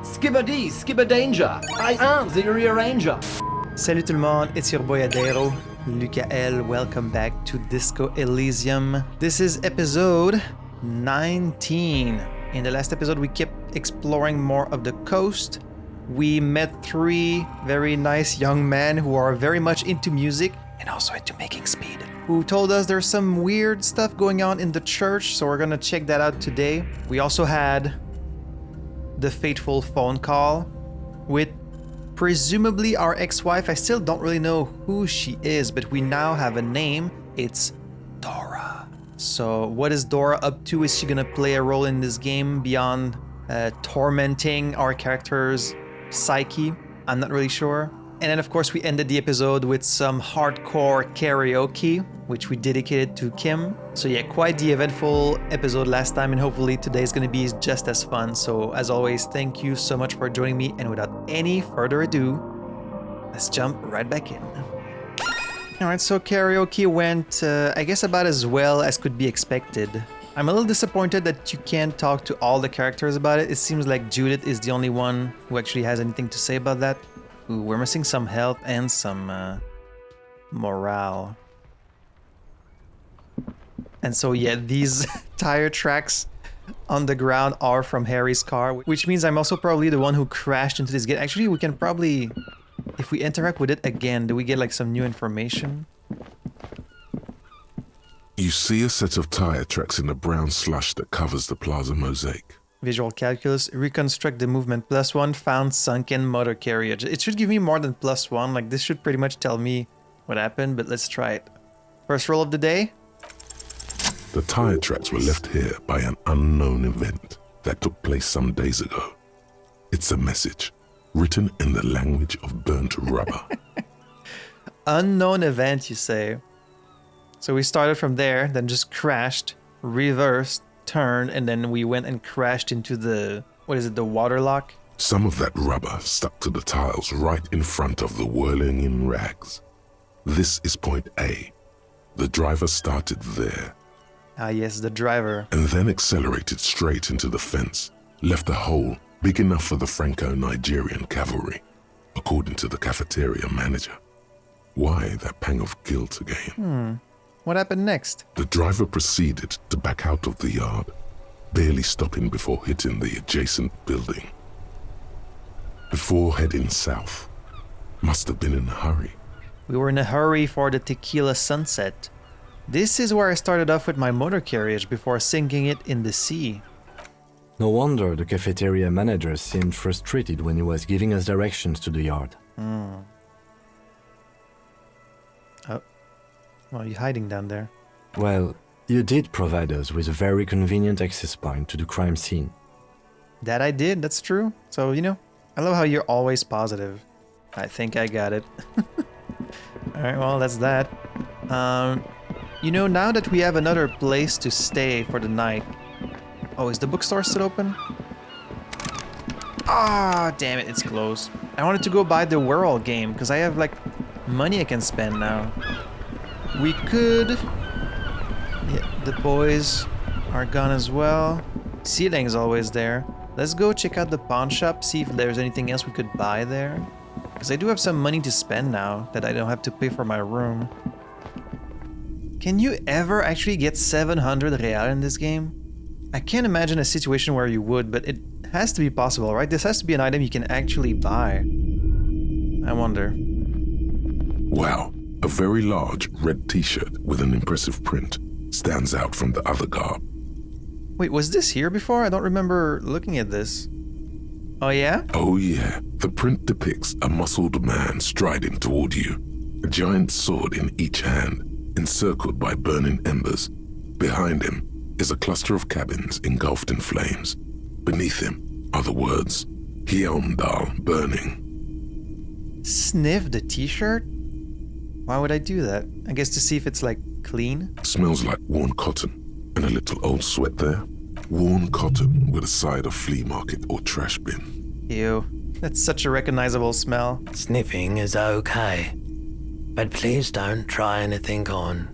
Skibbity, skibberdanger. I am the rearranger. Salut tout le monde, it's your boy Adero, Lukael. Welcome back to Disco Elysium. This is episode 19. In the last episode, we kept exploring more of the coast. We met 3 very nice young men who are very much into music and also into making speed, who told us there's some weird stuff going on in the church, so we're gonna check that out today. We also had the fateful phone call with presumably our ex-wife. I still don't really know who she is, but we now have a name. It's Dora. So what is Dora up to? Is she gonna play a role in this game beyond tormenting our character's psyche? I'm not really sure. And then of course we ended the episode with some hardcore karaoke, which we dedicated to Kim. So yeah, quite the eventful episode last time, and hopefully today's gonna be just as fun. So as always, thank you so much for joining me, and without any further ado, let's jump right back in. Alright, so karaoke went, I guess about as well as could be expected. I'm a little disappointed that you can't talk to all the characters about it. It seems like Judith is the only one who actually has anything to say about that. Ooh, we're missing some health and some morale. And so yeah, these tire tracks on the ground are from Harry's car, which means I'm also probably the one who crashed into this gate. Actually, we can probably, if we interact with it again, do we get like some new information? You see a set of tire tracks in the brown slush that covers the plaza mosaic. Visual calculus, reconstruct the movement, +1, found sunken motor carriage. It should give me more than +1, like this should pretty much tell me what happened, but let's try it. First roll of the day. The tire tracks were left here by an unknown event that took place some days ago. It's a message, written in the language of burnt rubber. Unknown event, you say? So we started from there, then just crashed, reversed, turned, and then we went and crashed into the, what is it, the water lock? Some of that rubber stuck to the tiles right in front of the whirling in rags. This is point A. The driver started there. Ah yes, the driver. And then accelerated straight into the fence, left a hole big enough for the Franco-Nigerian cavalry, according to the cafeteria manager. Why that pang of guilt again? What happened next? The driver proceeded to back out of the yard, barely stopping before hitting the adjacent building. Before heading south. Must have been in a hurry. We were in a hurry for the tequila sunset. This is where I started off with my motor carriage before sinking it in the sea. No wonder the cafeteria manager seemed frustrated when he was giving us directions to the yard. Oh. Well, you're hiding down there. Well, you did provide us with a very convenient access point to the crime scene. That I did, that's true. So, you know, I love how you're always positive. I think I got it. Alright, well, that's that. You know, now that we have another place to stay for the night... Oh, is the bookstore still open? Ah, damn it, it's closed. I wanted to go buy the Whirl game, because I have, like, money I can spend now. We could... Yeah, the boys are gone as well. Ceiling's always there. Let's go check out the pawn shop, see if there's anything else we could buy there. Because I do have some money to spend now that I don't have to pay for my room. Can you ever actually get 700 real in this game? I can't imagine a situation where you would, but it has to be possible, right? This has to be an item you can actually buy. I wonder. Wow, a very large red t-shirt with an impressive print stands out from the other garb. Wait, was this here before? I don't remember looking at this. Oh yeah? Oh yeah, the print depicts a muscled man striding toward you, a giant sword in each hand, encircled by burning embers. Behind him is a cluster of cabins engulfed in flames. Beneath him are the words, Hyundal burning. Sniff the t-shirt? Why would I do that? I guess to see if it's like clean? Smells like worn cotton and a little old sweat there. Worn cotton with a side of flea market or trash bin. Ew, that's such a recognizable smell. Sniffing is okay, but please don't try anything on.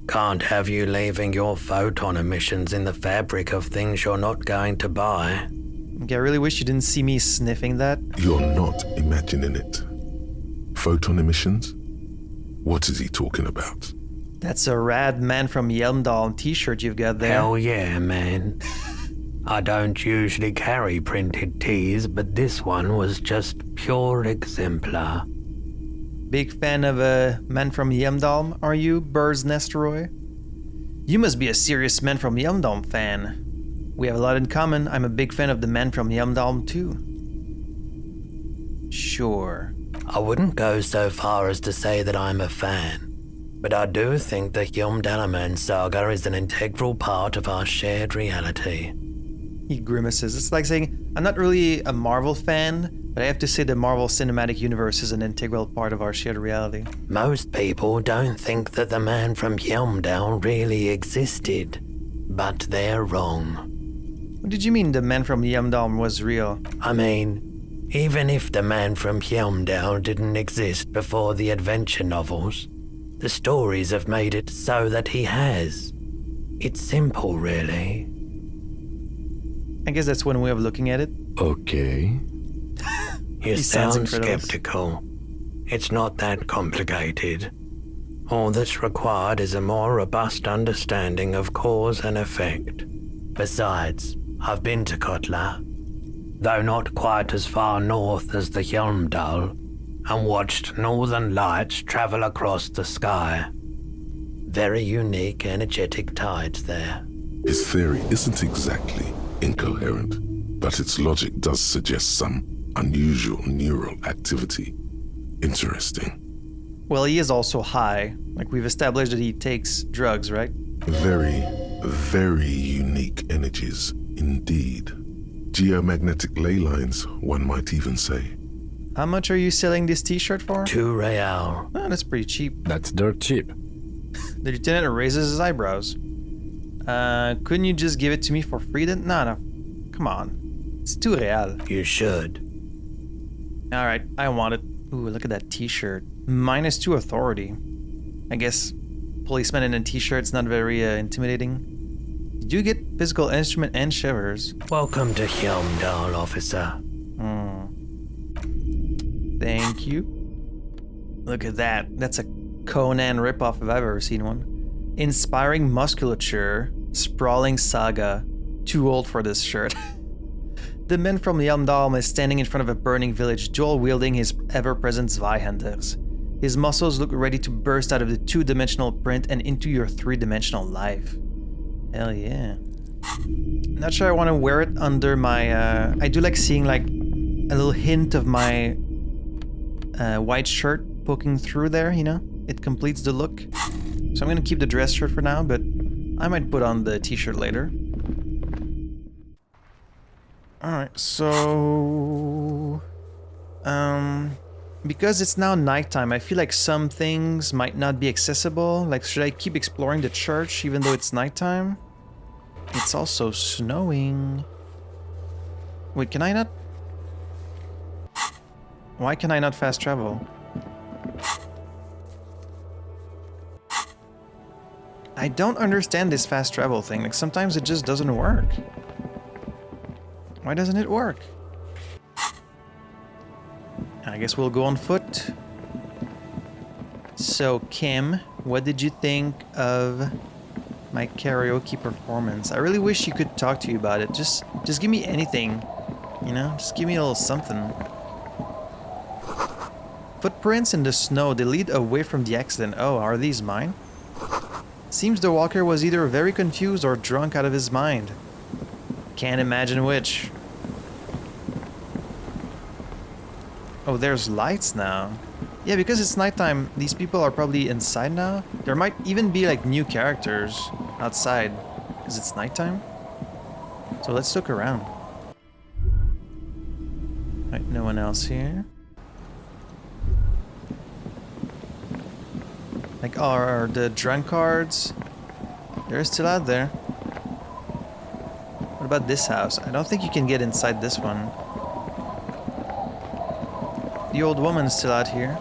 Can't have you leaving your photon emissions in the fabric of things you're not going to buy. Okay, I really wish you didn't see me sniffing that. You're not imagining it. Photon emissions? What is he talking about? That's a rad Man from Yelmdal t-shirt you've got there. Hell yeah, man. I don't usually carry printed tees, but this one was just pure exemplar. Big fan of a Man from Yelmdal, are you, Bird's Nest Roy? You must be a serious Man from Yelmdal fan. We have a lot in common. I'm a big fan of the Man from Yelmdal too. Sure. I wouldn't go so far as to say that I'm a fan, but I do think the Yelmdalaman saga is an integral part of our shared reality. He grimaces. It's like saying, I'm not really a Marvel fan, but I have to say the Marvel Cinematic Universe is an integral part of our shared reality. Most people don't think that the man from Yelmdal really existed, but they're wrong. What did you mean the Man from Yelmdal was real? I mean, even if the man from Yelmdal didn't exist before the adventure novels, the stories have made it so that he has. It's simple, really. I guess that's one way of looking at it. Okay. You He sounds sound incredulous. skeptical. It's not that complicated. All that's required is a more robust understanding of cause and effect. Besides, I've been to Kotla, though not quite as far north as the Yelmdal, and watched northern lights travel across the sky. Very unique, energetic tides there. His theory isn't exactly incoherent, but its logic does suggest some unusual neural activity. Interesting. Well, he is also high. Like, we've established that he takes drugs, right? Very, very unique energies indeed. Geomagnetic ley lines, one might even say. How much are you selling this t-shirt for? 2 real. Oh, that's pretty cheap. That's dirt cheap. The lieutenant raises his eyebrows. Couldn't you just give it to me for free then? No. Come on. It's 2 real. You should. Alright, I want it. Ooh, look at that t-shirt. -2 authority. I guess policeman in a t-shirt's not very intimidating. Did you get physical instrument and shivers? Welcome to Yelmdal, officer. Thank you. Look at that. That's a Conan ripoff if I've ever seen one. Inspiring musculature, sprawling saga. Too old for this shirt. The man from Yelmdal is standing in front of a burning village, dual wielding his ever-present Zweihanders. His muscles look ready to burst out of the 2-dimensional print and into your 3-dimensional life. Hell yeah. Not sure I want to wear it under my... I do like seeing like a little hint of my white shirt poking through there, you know? It completes the look. So I'm gonna keep the dress shirt for now, but I might put on the t-shirt later. Alright, so... because it's now nighttime, I feel like some things might not be accessible. Like, should I keep exploring the church even though it's nighttime? It's also snowing. Wait, can I not? Why can I not fast travel? I don't understand this fast travel thing. Like, sometimes it just doesn't work. Why doesn't it work? I guess we'll go on foot. So, Kim, what did you think of my karaoke performance? I really wish you could talk to you about it. Just give me anything, you know? Just give me a little something. Footprints in the snow, they lead away from the accident. Oh, are these mine? Seems the walker was either very confused or drunk out of his mind. Can't imagine which. Oh, there's lights now. Yeah, because it's nighttime, these people are probably inside now. There might even be like new characters outside because it's nighttime. So let's look around. Right, no one else here. Like, are the drunkards? They're still out there. What about this house? I don't think you can get inside this one. The old woman's still out here.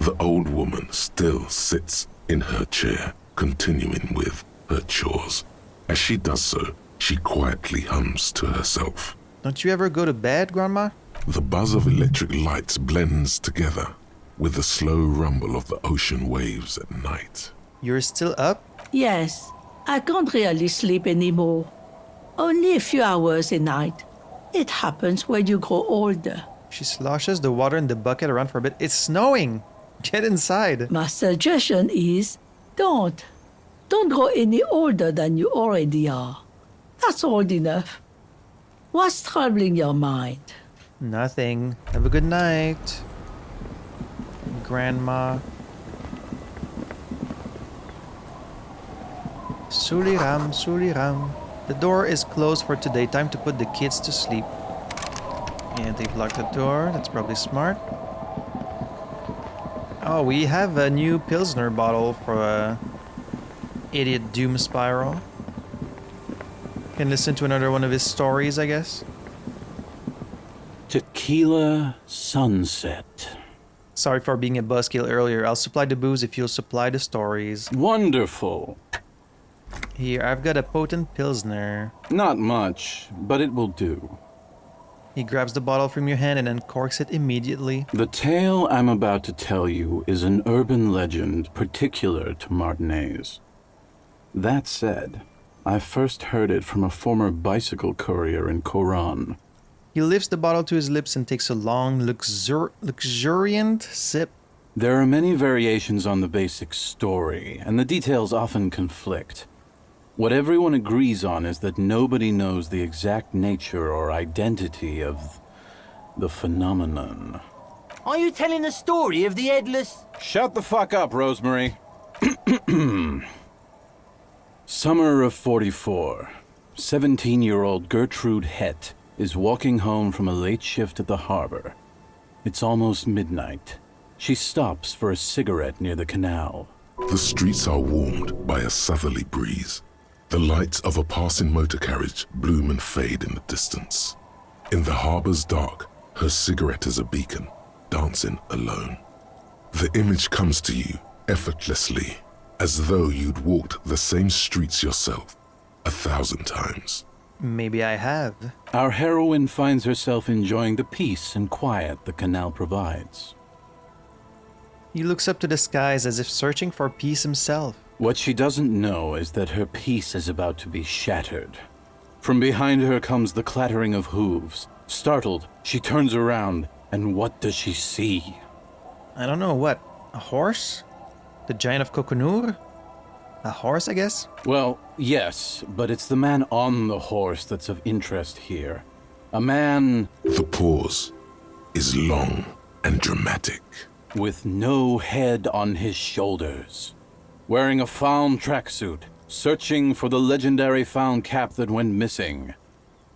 The old woman still sits in her chair, continuing with her chores. As she does so, She quietly hums to herself. Don't you ever go to bed, Grandma? The buzz of electric lights blends together with the slow rumble of the ocean waves at night. You're still up? Yes, I can't really sleep anymore. Only a few hours a night. It happens when you grow older. She sloshes the water in the bucket around for a bit. It's snowing! Get inside! My suggestion is, don't. Don't grow any older than you already are. That's old enough. What's troubling your mind? Nothing. Have a good night, Grandma. Suliram, Suliram. The door is closed for today. Time to put the kids to sleep. And they've locked the door. That's probably smart. Oh, we have a new Pilsner bottle for Idiot Doom Spiral. Can listen to another one of his stories, I guess. Tequila Sunset. Sorry for being a buzzkill earlier. I'll supply the booze if you'll supply the stories. Wonderful. Here, I've got a potent Pilsner. Not much, but it will do. He grabs the bottle from your hand and uncorks it immediately. The tale I'm about to tell you is an urban legend particular to Martinaise. That said, I first heard it from a former bicycle courier in Coran. He lifts the bottle to his lips and takes a long, luxuriant sip. There are many variations on the basic story, and the details often conflict. What everyone agrees on is that nobody knows the exact nature or identity of the phenomenon. Are you telling the story of the headless... Shut the fuck up, Rosemary. Summer of 44. 17-year-old Gertrude Het is walking home from a late shift at the harbor. It's almost midnight. She stops for a cigarette near the canal. The streets are warmed by a southerly breeze. The lights of a passing motor carriage bloom and fade in the distance. In the harbor's dark, her cigarette is a beacon, dancing alone. The image comes to you effortlessly, as though you'd walked the same streets yourself 1,000 times. Maybe I have. Our heroine finds herself enjoying the peace and quiet the canal provides. He looks up to the skies as if searching for peace himself. What she doesn't know is that her peace is about to be shattered. From behind her comes the clattering of hooves. Startled, she turns around, and what does she see? I don't know, what? A horse? The giant of Coconur? A horse, I guess? Well, yes, but it's the man on the horse that's of interest here. A man... The pause is long and dramatic. With no head on his shoulders. Wearing a fawn tracksuit, searching for the legendary fawn cap that went missing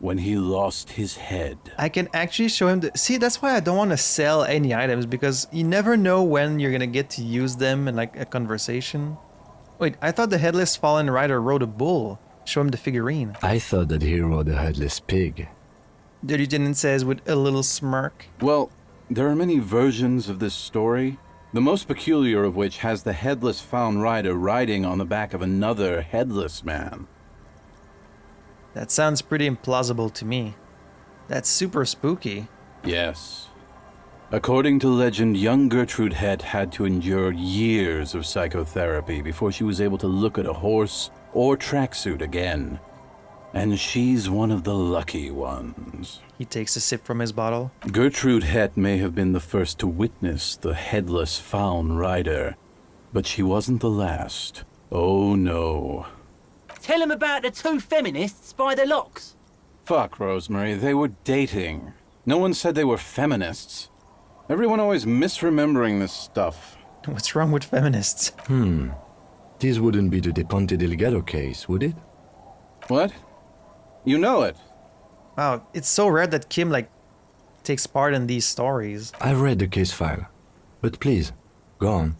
when he lost his head. I can actually show him See, that's why I don't want to sell any items, because you never know when you're gonna get to use them in like a conversation. Wait, I thought the headless fallen rider rode a bull. Show him the figurine. I thought that he rode a headless pig. The lieutenant says with a little smirk. Well, there are many versions of this story, the most peculiar of which has the headless fawn rider riding on the back of another headless man. That sounds pretty implausible to me. That's super spooky. Yes. According to legend, young Gertrude Het had to endure years of psychotherapy before she was able to look at a horse or tracksuit again. And she's one of the lucky ones. He takes a sip from his bottle. Gertrude Het may have been the first to witness the headless fawn rider, but she wasn't the last. Oh no. Tell him about the two feminists by the locks. Fuck, Rosemary, they were dating. No one said they were feminists. Everyone always misremembering this stuff. What's wrong with feminists? This wouldn't be the De Ponte Delgado case, would it? What? You know it. Wow, it's so rare that Kim, takes part in these stories. I've read the case file. But please, go on.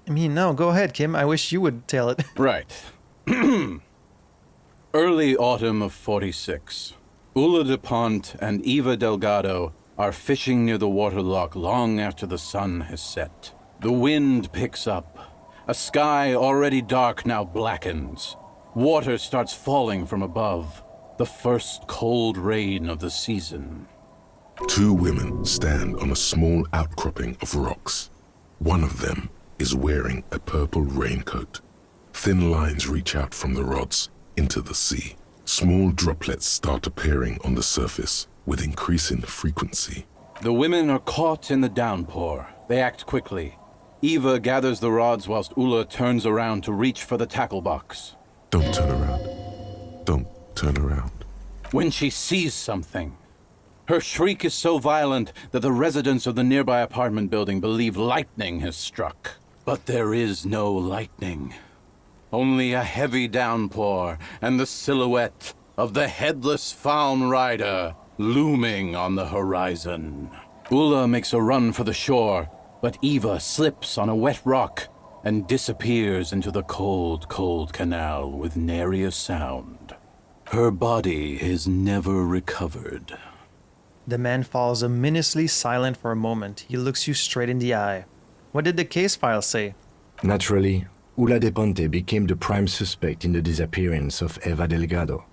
I mean, no, go ahead, Kim. I wish you would tell it. Right. Early autumn of 46. Ulla de Pont and Eva Delgado are fishing near the waterlock long after the sun has set. The wind picks up. A sky already dark now blackens. Water starts falling from above. The first cold rain of the season. 2 women stand on a small outcropping of rocks. One of them is wearing a purple raincoat. Thin lines reach out from the rods into the sea. Small droplets start appearing on the surface with increasing frequency. The women are caught in the downpour. They act quickly. Eva gathers the rods whilst Ulla turns around to reach for the tackle box. Don't turn around. Don't turn around. When she sees something, her shriek is so violent that the residents of the nearby apartment building believe lightning has struck. But there is no lightning. Only a heavy downpour and the silhouette of the headless faun rider looming on the horizon. Ulla makes a run for the shore, but Eva slips on a wet rock and disappears into the cold, cold canal with nary a sound. Her body is never recovered. The man falls ominously silent for a moment. He looks you straight in the eye. What did the case file say? Naturally, Ulla De Ponte became the prime suspect in the disappearance of Eva Delgado.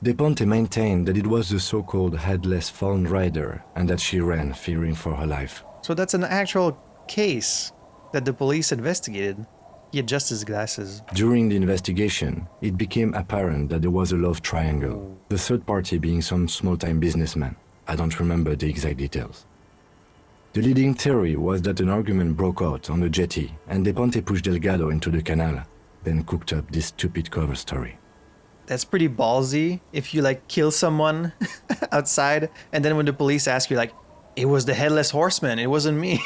De Ponte maintained that it was the so-called headless faun rider and that she ran fearing for her life. So that's an actual case that the police investigated. He adjusts his glasses. During the investigation, it became apparent that there was a love triangle, the third party being some small-time businessman. I don't remember the exact details. The leading theory was that an argument broke out on the jetty and De Ponte pushed Delgado into the canal, then cooked up this stupid cover story. That's pretty ballsy if you kill someone outside and then when the police ask you it was the headless horseman, it wasn't me.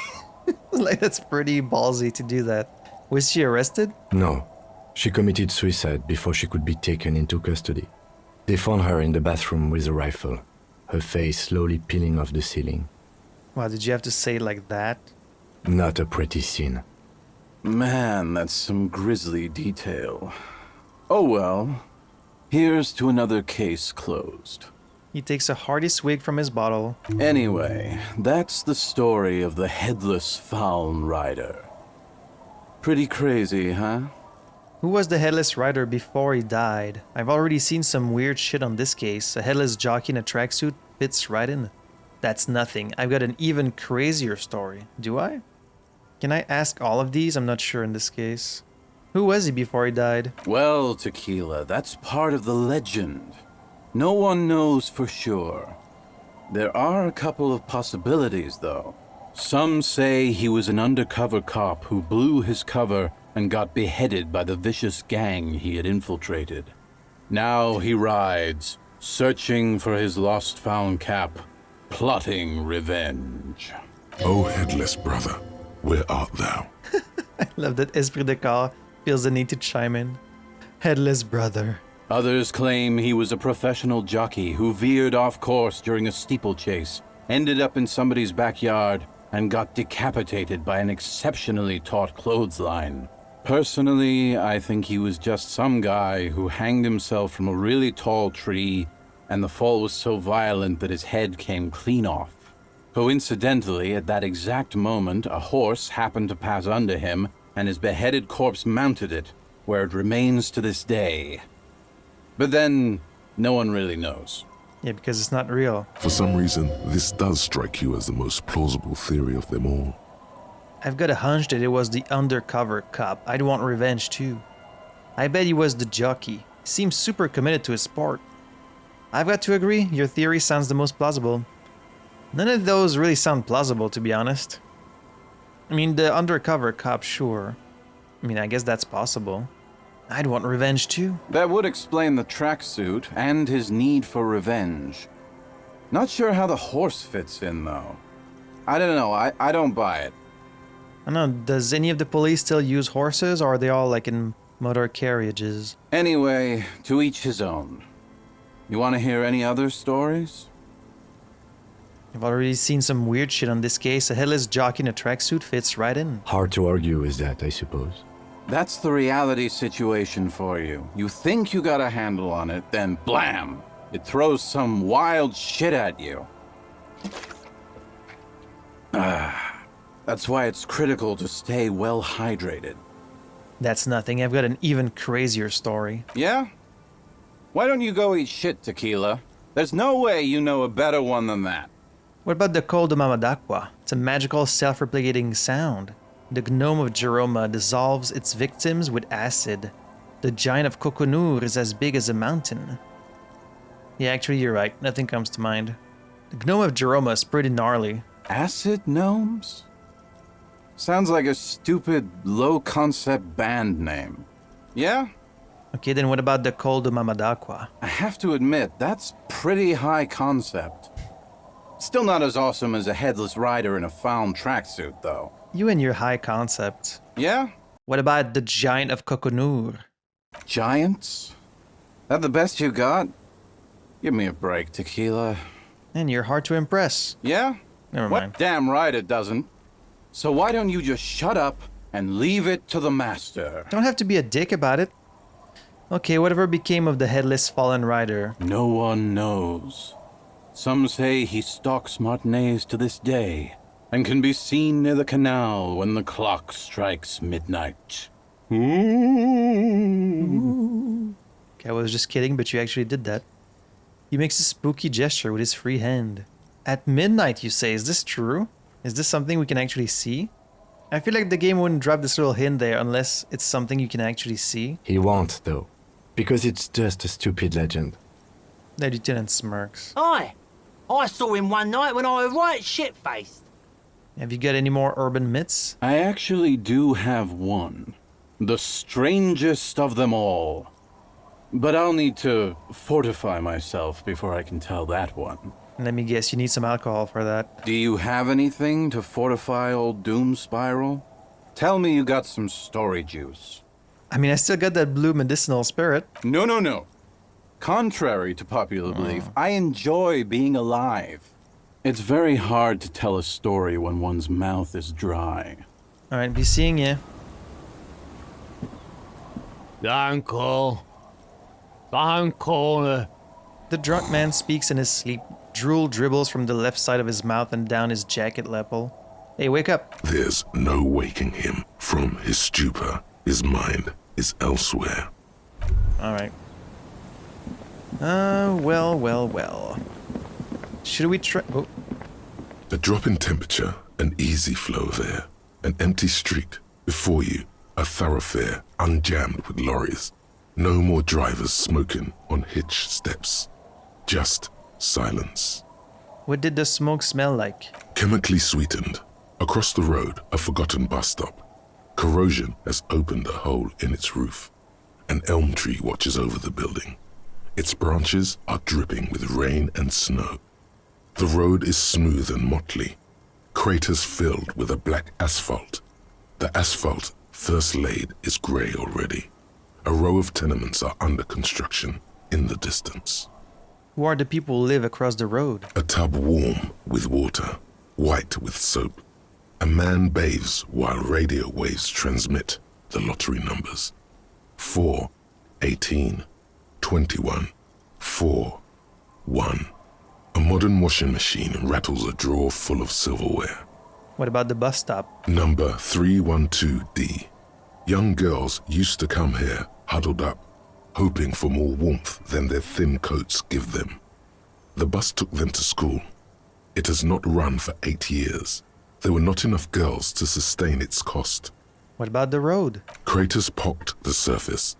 That's pretty ballsy to do that. Was she arrested? No. She committed suicide before she could be taken into custody. They found her in the bathroom with a rifle, her face slowly peeling off the ceiling. Wow, did you have to say it like that? Not a pretty scene. Man, that's some grisly detail. Oh well. Here's to another case closed. He takes a hearty swig from his bottle. Anyway, that's the story of the headless faun rider. Pretty crazy, huh? Who was the headless rider before he died? I've already seen some weird shit on this case. A headless jockey in a tracksuit fits right in. That's nothing. I've got an even crazier story. Do I? Can I ask all of these? I'm not sure in this case. Who was he before he died? Well, Tequila, that's part of the legend. No one knows for sure. There are a couple of possibilities, though. Some say he was an undercover cop who blew his cover and got beheaded by the vicious gang he had infiltrated. Now he rides, searching for his lost found cap, plotting revenge. O headless brother, where art thou? I love that Esprit de Corps feels the need to chime in. Headless brother. Others claim he was a professional jockey who veered off course during a steeplechase, ended up in somebody's backyard, and got decapitated by an exceptionally taut clothesline. Personally, I think he was just some guy who hanged himself from a really tall tree, and the fall was so violent that his head came clean off. Coincidentally, at that exact moment, a horse happened to pass under him, and his beheaded corpse mounted it, where it remains to this day. But then, no one really knows. Yeah, because it's not real. For some reason, this does strike you as the most plausible theory of them all. I've got a hunch that it was the undercover cop. I'd want revenge too. I bet he was the jockey. He seems super committed to his sport. I've got to agree, your theory sounds the most plausible. None of those really sound plausible, to be honest. I mean, the undercover cop, sure. I mean, I guess that's possible. I'd want revenge too. That would explain the tracksuit and his need for revenge. Not sure how the horse fits in, though. I don't know, I don't buy it. I don't know, does any of the police still use horses, or are they all in motor carriages? Anyway, to each his own. You want to hear any other stories? I've already seen some weird shit on this case. A headless jockey in a tracksuit fits right in. Hard to argue with that, I suppose. That's the reality situation for you. You think you got a handle on it, then blam! It throws some wild shit at you. That's why it's critical to stay well hydrated. That's nothing. I've got an even crazier story. Yeah? Why don't you go eat shit, Tequila? There's no way you know a better one than that. What about the Col de Mamadaqua? It's a magical self-replicating sound. The gnome of Jeroma dissolves its victims with acid. The giant of Coconur is as big as a mountain. Yeah, actually, you're right. Nothing comes to mind. The gnome of Jeroma is pretty gnarly. Acid gnomes? Sounds like a stupid, low-concept band name. Yeah? Okay, then what about the Col de Mamadaqua? I have to admit, that's pretty high concept. Still not as awesome as a headless rider in a found tracksuit, though. You and your high concept. Yeah? What about the giant of Coconur? Giants? That the best you got? Give me a break, Tequila. And you're hard to impress. Yeah? Never What? mind. Damn right it doesn't. So why don't you just shut up and leave it to the master? Don't have to be a dick about it. Okay, whatever became of the headless fallen rider? No one knows. Some say he stalks Martinaise to this day, and can be seen near the canal when the clock strikes midnight. Okay, I was just kidding, but you actually did that. He makes a spooky gesture with his free hand. At midnight, you say. Is this true? Is this something we can actually see? I feel like the game wouldn't drop this little hint there unless it's something you can actually see. He won't, though, because it's just a stupid legend. The lieutenant smirks. Aye. I saw him one night when I was right shit-faced. Have you got any more urban myths? I actually do have one. The strangest of them all. But I'll need to fortify myself before I can tell that one. Let me guess, you need some alcohol for that. Do you have anything to fortify old Doom Spiral? Tell me you got some story juice. I mean, I still got that blue medicinal spirit. No. Contrary to popular belief, I enjoy being alive. It's very hard to tell a story when one's mouth is dry. Alright, be seeing you. Uncle. The drunk man speaks in his sleep. Drool dribbles from the left side of his mouth and down his jacket lapel. Hey, wake up. There's no waking him from his stupor. His mind is elsewhere. Alright. Well. Should we try... Oh, A drop in temperature, an easy flow of air, an empty street. Before you, a thoroughfare unjammed with lorries. No more drivers smoking on hitch steps. Just silence. what did the smoke smell like? Chemically sweetened. Across the road, a forgotten bus stop. Corrosion has opened a hole in its roof. An elm tree watches over the building. Its branches are dripping with rain and snow. The road is smooth and motley. Craters filled with a black asphalt. The asphalt, first laid, is grey already. A row of tenements are under construction in the distance. Who are the people who live across the road? A tub warm with water, white with soap. A man bathes while radio waves transmit the lottery numbers. 4, 18, 21, 4, 1. A modern washing machine rattles a drawer full of silverware. What about the bus stop? Number 312D. Young girls used to come here, huddled up, hoping for more warmth than their thin coats give them. The bus took them to school. It has not run for 8 years. There were not enough girls to sustain its cost. What about the road? Craters pocked the surface.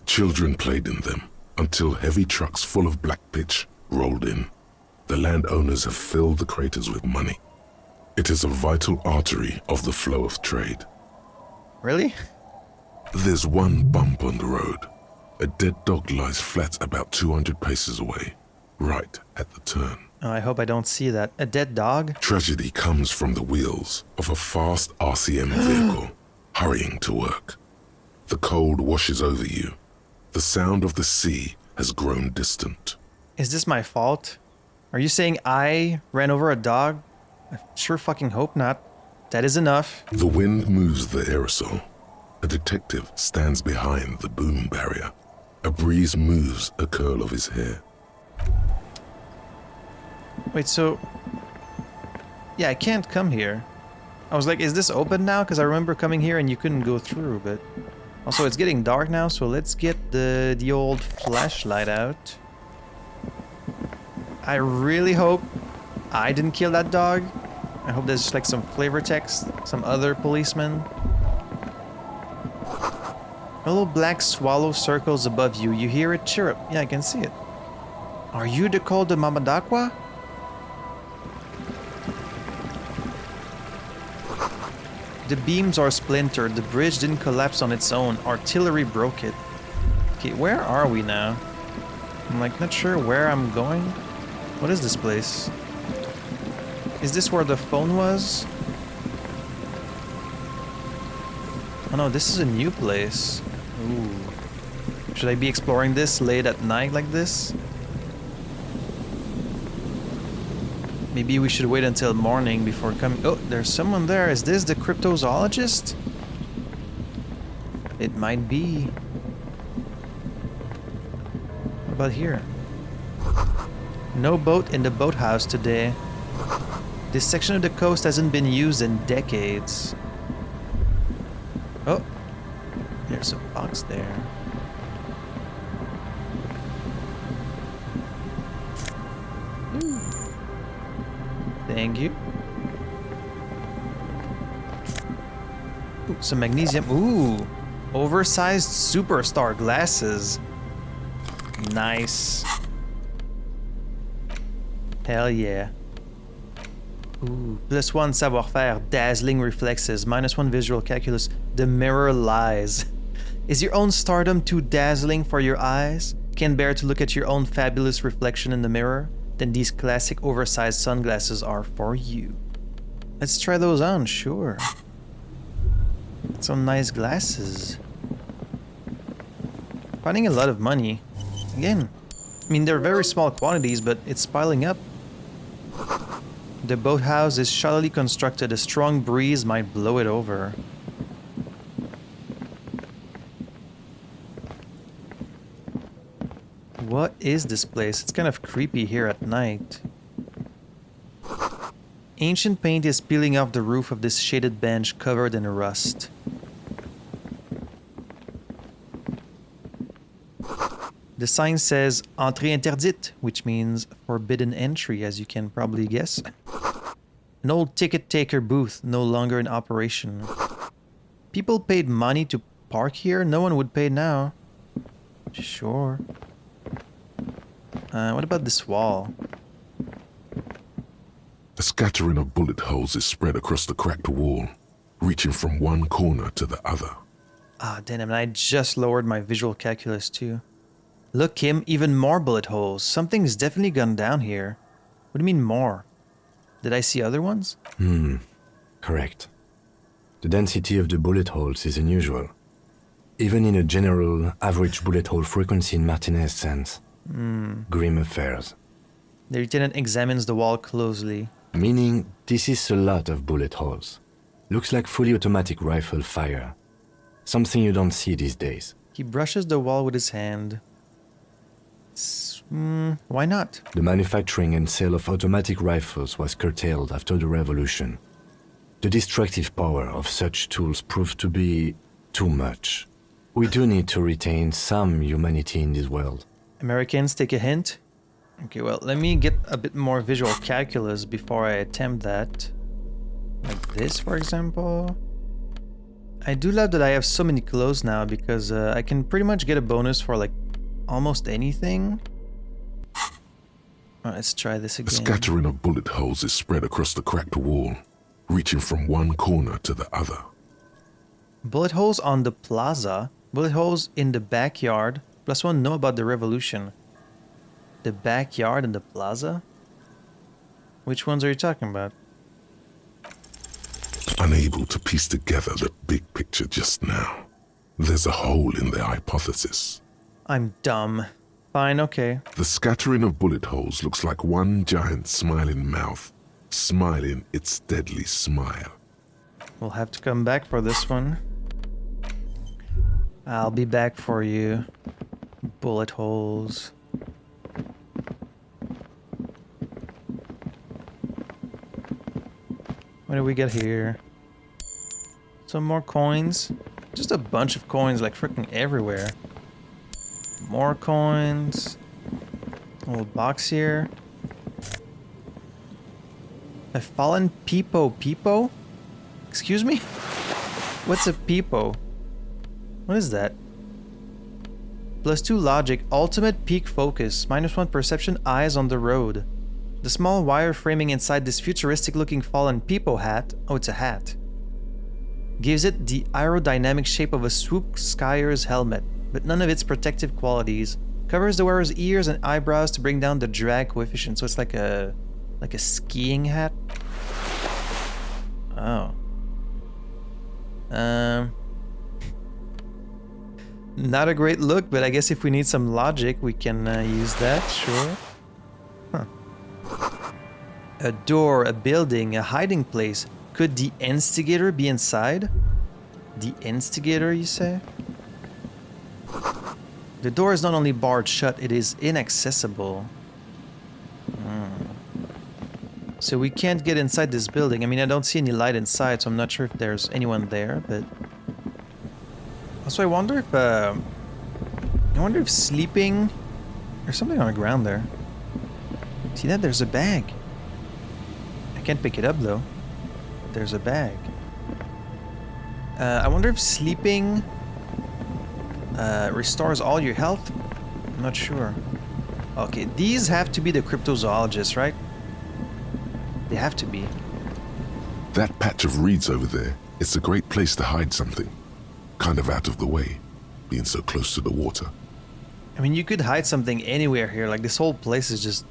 Children played in them until heavy trucks full of black pitch rolled in. The landowners have filled the craters with money. It is a vital artery of the flow of trade. Really? There's one bump on the road. A dead dog lies flat about 200 paces away, right at the turn. Oh, I hope I don't see that. A dead dog? Tragedy comes from the wheels of a fast RCM vehicle, hurrying to work. The cold washes over you. The sound of the sea has grown distant. Is this my fault? Are you saying I ran over a dog? I sure fucking hope not. That is enough. The wind moves the aerosol. A detective stands behind the boom barrier. A breeze moves a curl of his hair. Wait, so... Yeah, I can't come here. I was like, is this open now? Because I remember coming here and you couldn't go through, but... Also, it's getting dark now, so let's get the old flashlight out. I really hope I didn't kill that dog. I hope there's just like some flavor text, some other policeman. A little black swallow circles above you. You hear it chirrup. Yeah, I can see it. Are you the call de Mamadakwa? The beams are splintered. The bridge didn't collapse on its own. Artillery broke it. Okay, where are we now? I'm like not sure where I'm going. What is this place? Is this where the phone was? Oh no, this is a new place. Ooh. Should I be exploring this late at night like this? Maybe we should wait until morning before coming. Oh, there's someone there. Is this the cryptozoologist? It might be. What about here? No boat in the boathouse today. This section of the coast hasn't been used in decades. Oh, there's a box there. Thank you. Ooh, some magnesium. Ooh, oversized superstar glasses. Nice. Hell yeah. Ooh, +1 savoir-faire, dazzling reflexes, -1 visual calculus, the mirror lies. Is your own stardom too dazzling for your eyes? Can't bear to look at your own fabulous reflection in the mirror? Then these classic oversized sunglasses are for you. Let's try those on, sure. Some nice glasses. Finding a lot of money. Again, I mean, they're very small quantities, but it's piling up. The boathouse is shallowly constructed. A strong breeze might blow it over. What is this place? It's kind of creepy here at night. Ancient paint is peeling off the roof of this shaded bench covered in rust. The sign says Entrée interdite, which means forbidden entry, as you can probably guess. An old ticket taker booth, no longer in operation. People paid money to park here? No one would pay now. Sure. What about this wall? A scattering of bullet holes is spread across the cracked wall, reaching from one corner to the other. Ah, damn, and I just lowered my visual calculus too. Look, Kim, even more bullet holes. Something's definitely gone down here. What do you mean more? Did I see other ones? Correct. The density of the bullet holes is unusual. Even in a general average bullet hole frequency in Martinaise sense. Grim affairs. The lieutenant examines the wall closely. Meaning, this is a lot of bullet holes. Looks like fully automatic rifle fire. Something you don't see these days. He brushes the wall with his hand. Why not? The manufacturing and sale of automatic rifles was curtailed after the revolution. The destructive power of such tools proved to be too much. We do need to retain some humanity in this world. Americans, take a hint. Okay, well, let me get a bit more visual calculus before I attempt that. Like this, for example. I do love that I have so many clothes now because I can pretty much get a bonus for like almost anything. Let's try this again. A scattering of bullet holes is spread across the cracked wall, reaching from one corner to the other. Bullet holes on the plaza. Bullet holes in the backyard. +1 know about the revolution. The backyard and the plaza? Which ones are you talking about? Unable to piece together the big picture just now. There's a hole in their hypothesis. I'm dumb. Fine, okay. The scattering of bullet holes looks like one giant smiling mouth, smiling its deadly smile. We'll have to come back for this one. I'll be back for you. Bullet holes. What do we get here? Some more coins. Just a bunch of coins like freaking everywhere. More coins. A little box here. A fallen peepo. Excuse me? What's a peepo? What is that? +2 logic, ultimate peak focus, -1 perception, eyes on the road. The small wire framing inside this futuristic looking fallen peepo hat, oh it's a hat, gives it the aerodynamic shape of a swoop skier's helmet, but none of its protective qualities. Covers the wearer's ears and eyebrows to bring down the drag coefficient, so it's like a skiing hat. Oh. Not a great look, but I guess if we need some logic, we can use that, sure. Huh. A door, a building, a hiding place. Could the instigator be inside? The instigator, you say? The door is not only barred shut, it is inaccessible. So we can't get inside this building. I mean, I don't see any light inside, so I'm not sure if there's anyone there, but... Also, I wonder if sleeping... There's something on the ground there. See that? There's a bag. I can't pick it up, though. There's a bag. I wonder if sleeping restores all your health? I'm not sure. Okay, these have to be the cryptozoologists, right? They have to be. That patch of reeds over there, it's a great place to hide something. Kind of out of the way, being so close to the water. I mean, you could hide something anywhere here. Like, this whole place is just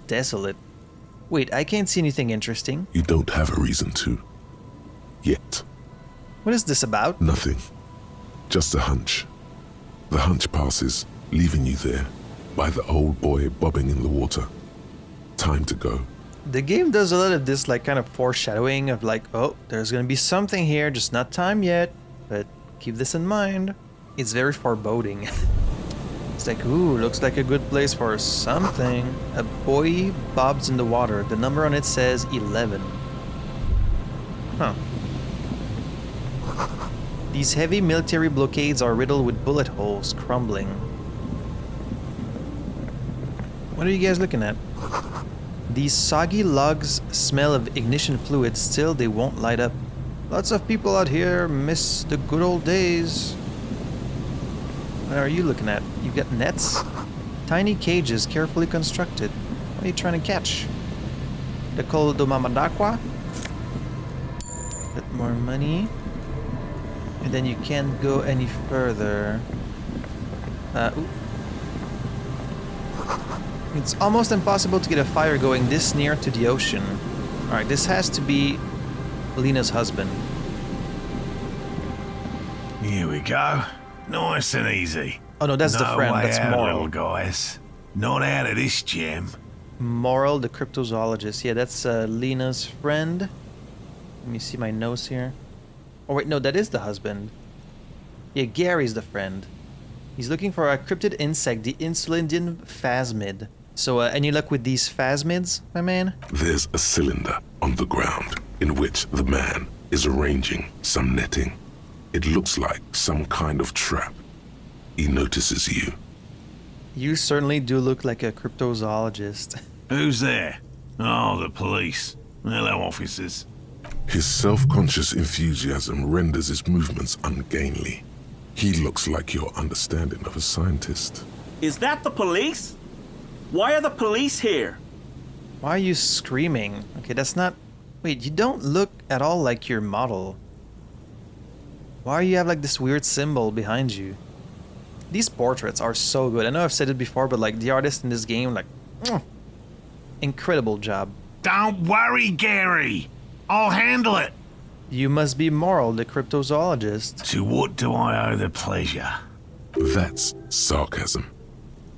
desolate. Wait, I can't see anything interesting. You don't have a reason to. Yet. What is this about? Nothing. Just a hunch. The hunch passes, leaving you there, by the old boy bobbing in the water. Time to go. The game does a lot of this, like, kind of foreshadowing of like, oh, there's gonna be something here, just not time yet. But keep this in mind. It's very foreboding. It's like, ooh, looks like a good place for something. A buoy bobs in the water. The number on it says 11. Huh. These heavy military blockades are riddled with bullet holes crumbling. What are you guys looking at? These soggy logs smell of ignition fluid, still they won't light up. Lots of people out here miss the good old days. What are you looking at? You've got nets? Tiny cages carefully constructed. What are you trying to catch? The Colodomamadakwa? Bit more money. And then you can't go any further. Ooh. It's almost impossible to get a fire going this near to the ocean. Alright, this has to be Lena's husband. Here we go. Nice and easy. Oh no, that's the friend. That's Moral. Little guys. Not out of this gem. Moral, the cryptozoologist. Yeah, that's Lena's friend. Let me see my notes here. Oh wait, no, that is the husband. Yeah, Gary's the friend. He's looking for a cryptid insect, the Insulindian phasmid. So, any luck with these phasmids, my man? There's a cylinder on the ground in which the man is arranging some netting. It looks like some kind of trap. He notices you. You certainly do look like a cryptozoologist. Who's there? Oh, the police. Hello, officers. His self-conscious enthusiasm renders his movements ungainly. He looks like your understanding of a scientist. Is that the police? Why are the police here? Why are you screaming? Okay, that's not... Wait, you don't look at all like your model. Why do you have like this weird symbol behind you? These portraits are so good. I know I've said it before, but like the artist in this game, like... incredible job. Don't worry, Gary. I'll handle it. You must be Moral, the cryptozoologist. To what do I owe the pleasure? That's sarcasm.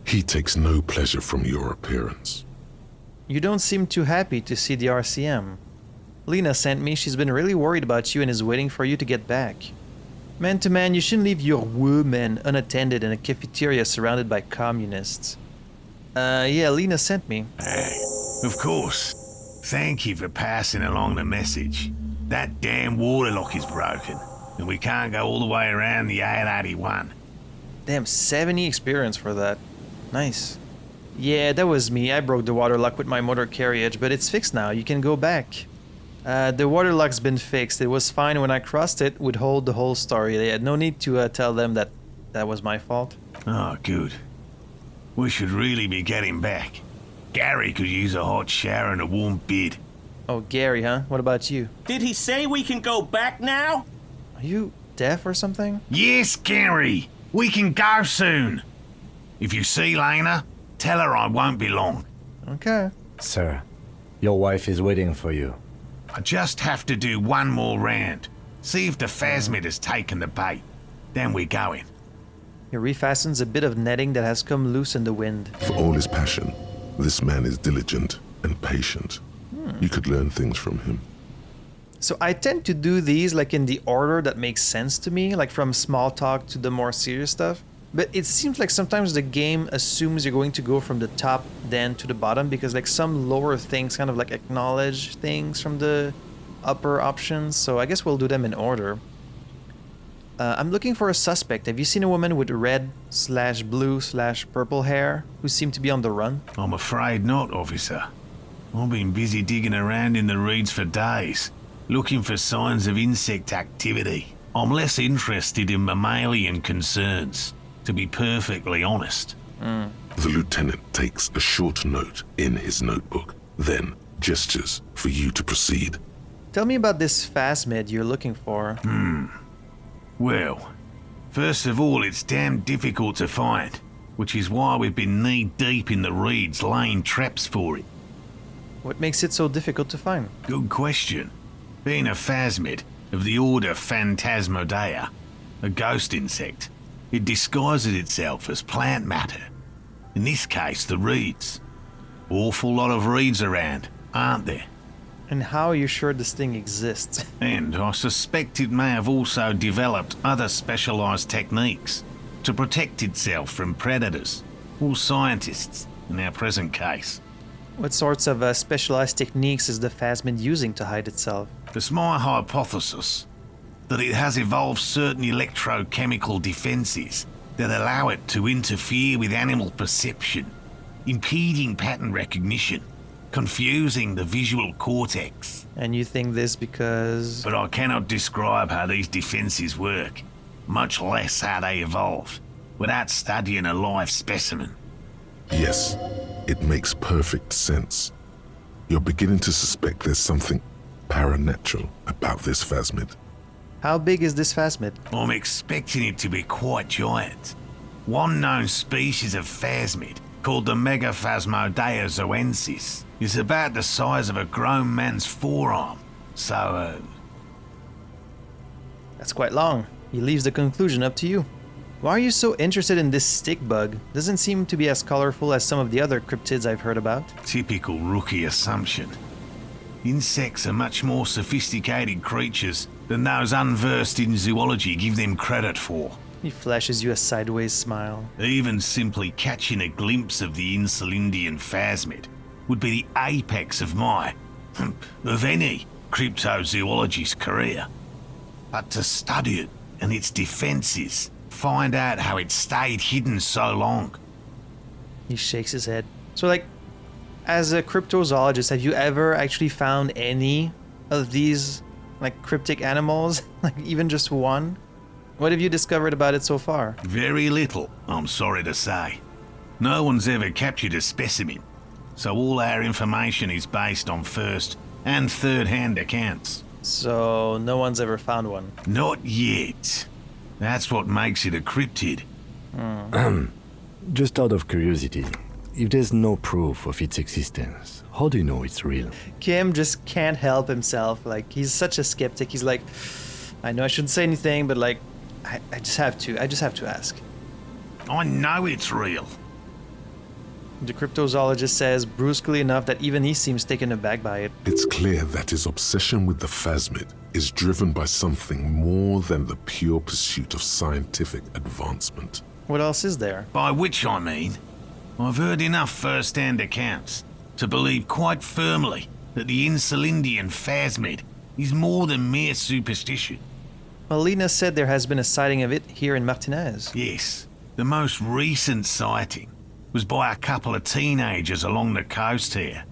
He takes no pleasure from your appearance. You don't seem too happy to see the RCM. Lena sent me. She's been really worried about you and is waiting for you to get back. Man to man, you shouldn't leave your woman unattended in a cafeteria surrounded by communists. Yeah, Lena sent me. Of course. Thank you for passing along the message. That damn water lock is broken. and we can't go all the way around the 881. Damn, 70 experience for that. Nice. Yeah, that was me. I broke the water lock with my motor carriage, but it's fixed now. You can go back. The water lock's been fixed. It was fine when I crossed it. Would hold the whole story. They had no need to tell them that was my fault. Oh, good. We should really be getting back. Gary could use a hot shower and a warm bed. Oh, Gary, huh? What about you? Did he say we can go back now? Are you deaf or something? Yes, Gary. We can go soon. If you see Lena, tell her I won't be long. Okay. Sir, your wife is waiting for you. I just have to do one more round. See if the phasmid has taken the bait. Then we're going. He refastens a bit of netting that has come loose in the wind. For all his passion, this man is diligent and patient. You could learn things from him. So I tend to do these like in the order that makes sense to me, like from small talk to the more serious stuff. But it seems like sometimes the game assumes you're going to go from the top then to the bottom, because like some lower things kind of like acknowledge things from the upper options. So I guess we'll do them in order. I'm looking for a suspect. Have you seen a woman with red/blue/purple hair who seemed to be on the run? I'm afraid not, officer. I've been busy digging around in the reeds for days, looking for signs of insect activity. I'm less interested in mammalian concerns, to be perfectly honest. The lieutenant takes a short note in his notebook, then gestures for you to proceed. Tell me about this phasmid you're looking for. Well, first of all, it's damn difficult to find, which is why we've been knee-deep in the reeds laying traps for it. What makes it so difficult to find? Good question. Being a phasmid of the order Phantasmodea, a ghost insect, it disguises itself as plant matter. In this case, the reeds. Awful lot of reeds around, aren't there? And how are you sure this thing exists? And I suspect it may have also developed other specialised techniques to protect itself from predators, or scientists, in our present case. What sorts of specialized techniques is the phasmid using to hide itself? It's my hypothesis that it has evolved certain electrochemical defences that allow it to interfere with animal perception, impeding pattern recognition, confusing the visual cortex. And you think this because... But I cannot describe how these defences work, much less how they evolved, without studying a live specimen. Yes, it makes perfect sense. You're beginning to suspect there's something paranatural about this phasmid. How big is this phasmid? I'm expecting it to be quite giant. One known species of phasmid, called the Megaphasmodea zoensis, is about the size of a grown man's forearm. So, That's quite long. He leaves the conclusion up to you. Why are you so interested in this stick bug? Doesn't seem to be as colorful as some of the other cryptids I've heard about. Typical rookie assumption. Insects are much more sophisticated creatures than those unversed in zoology give them credit for. He flashes you a sideways smile. Even simply catching a glimpse of the Insulindian phasmid would be the apex of of any cryptozoologist's career. But to study it and its defences, find out how it stayed hidden so long. He shakes his head. So like, as a cryptozoologist, have you ever actually found any of these like cryptic animals? Like even just one? What have you discovered about it so far? Very little, I'm sorry to say. No one's ever captured a specimen, so all our information is based on first and third-hand accounts. So no one's ever found one? Not yet. That's what makes it a cryptid. Just out of curiosity, if there's no proof of its existence, how do you know it's real? Kim just can't help himself. Like, he's such a skeptic. He's like, I know I shouldn't say anything, but like, I just have to ask. I know it's real. The cryptozoologist says brusquely enough that even he seems taken aback by it. It's clear that his obsession with the phasmid is driven by something more than the pure pursuit of scientific advancement. What else is there? By which I mean, I've heard enough first-hand accounts to believe quite firmly that the Insulindian phasmid is more than mere superstition. Well, Lena said there has been a sighting of it here in Martinaise. Yes, the most recent sighting was by a couple of teenagers along the coast here.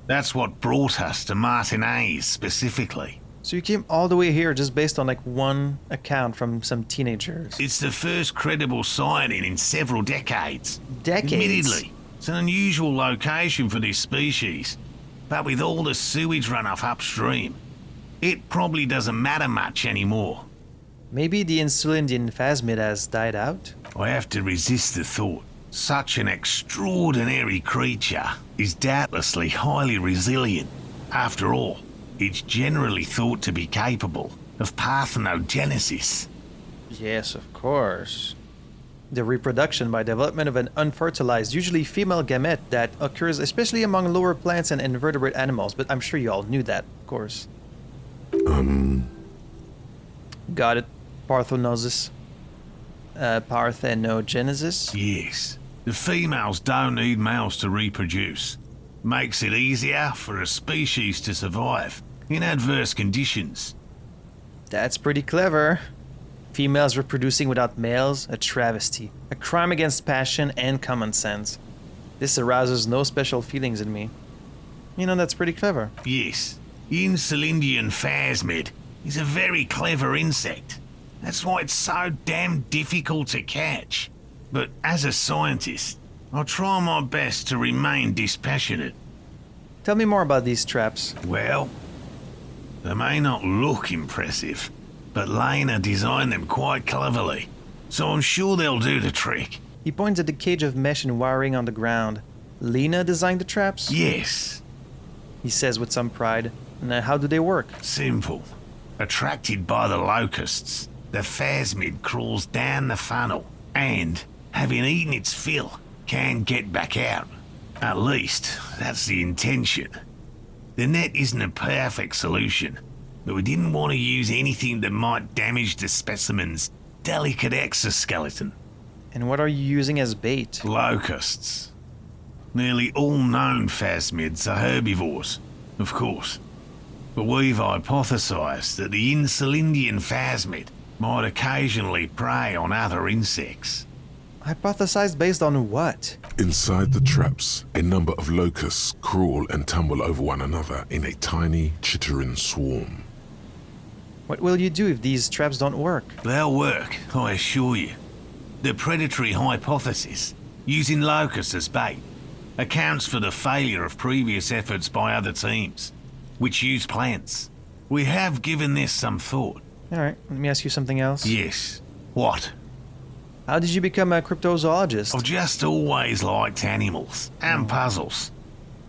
That's what brought us to Martinaise specifically. So you came all the way here just based on like one account from some teenagers. It's the first credible sighting in several decades. Decades? Admittedly, it's an unusual location for this species, but with all the sewage runoff upstream, it probably doesn't matter much anymore. Maybe the Insulindian phasmid has died out? I have to resist the thought. Such an extraordinary creature is doubtlessly highly resilient. After all, it's generally thought to be capable of parthenogenesis. Yes, of course. The reproduction by development of an unfertilized, usually female gamete that occurs especially among lower plants and invertebrate animals, but I'm sure you all knew that, of course. Got it. Parthenosis. Parthenogenesis? Yes. The females don't need males to reproduce. Makes it easier for a species to survive in adverse conditions. That's pretty clever. Females reproducing without males, a travesty. A crime against passion and common sense. This arouses no special feelings in me. You know, that's pretty clever. Yes. Insulindian phasmid is a very clever insect. That's why it's so damn difficult to catch. But as a scientist, I'll try my best to remain dispassionate. Tell me more about these traps. Well, they may not look impressive, but Lena designed them quite cleverly, so I'm sure they'll do the trick. He points at the cage of mesh and wiring on the ground. Lena designed the traps? Yes. He says with some pride. Now, how do they work? Simple. Attracted by the locusts, the phasmid crawls down the funnel and, having eaten its fill, can get back out. At least, that's the intention. The net isn't a perfect solution, but we didn't want to use anything that might damage the specimen's delicate exoskeleton. And what are you using as bait? Locusts. Nearly all known phasmids are herbivores, of course. But we've hypothesized that the Insulindian phasmid might occasionally prey on other insects. Hypothesized based on what? Inside the traps, a number of locusts crawl and tumble over one another in a tiny, chittering swarm. What will you do if these traps don't work? They'll work, I assure you. The predatory hypothesis, using locusts as bait, accounts for the failure of previous efforts by other teams, which use plants. We have given this some thought. Alright, let me ask you something else. Yes. What? How did you become a cryptozoologist? I've just always liked animals and puzzles.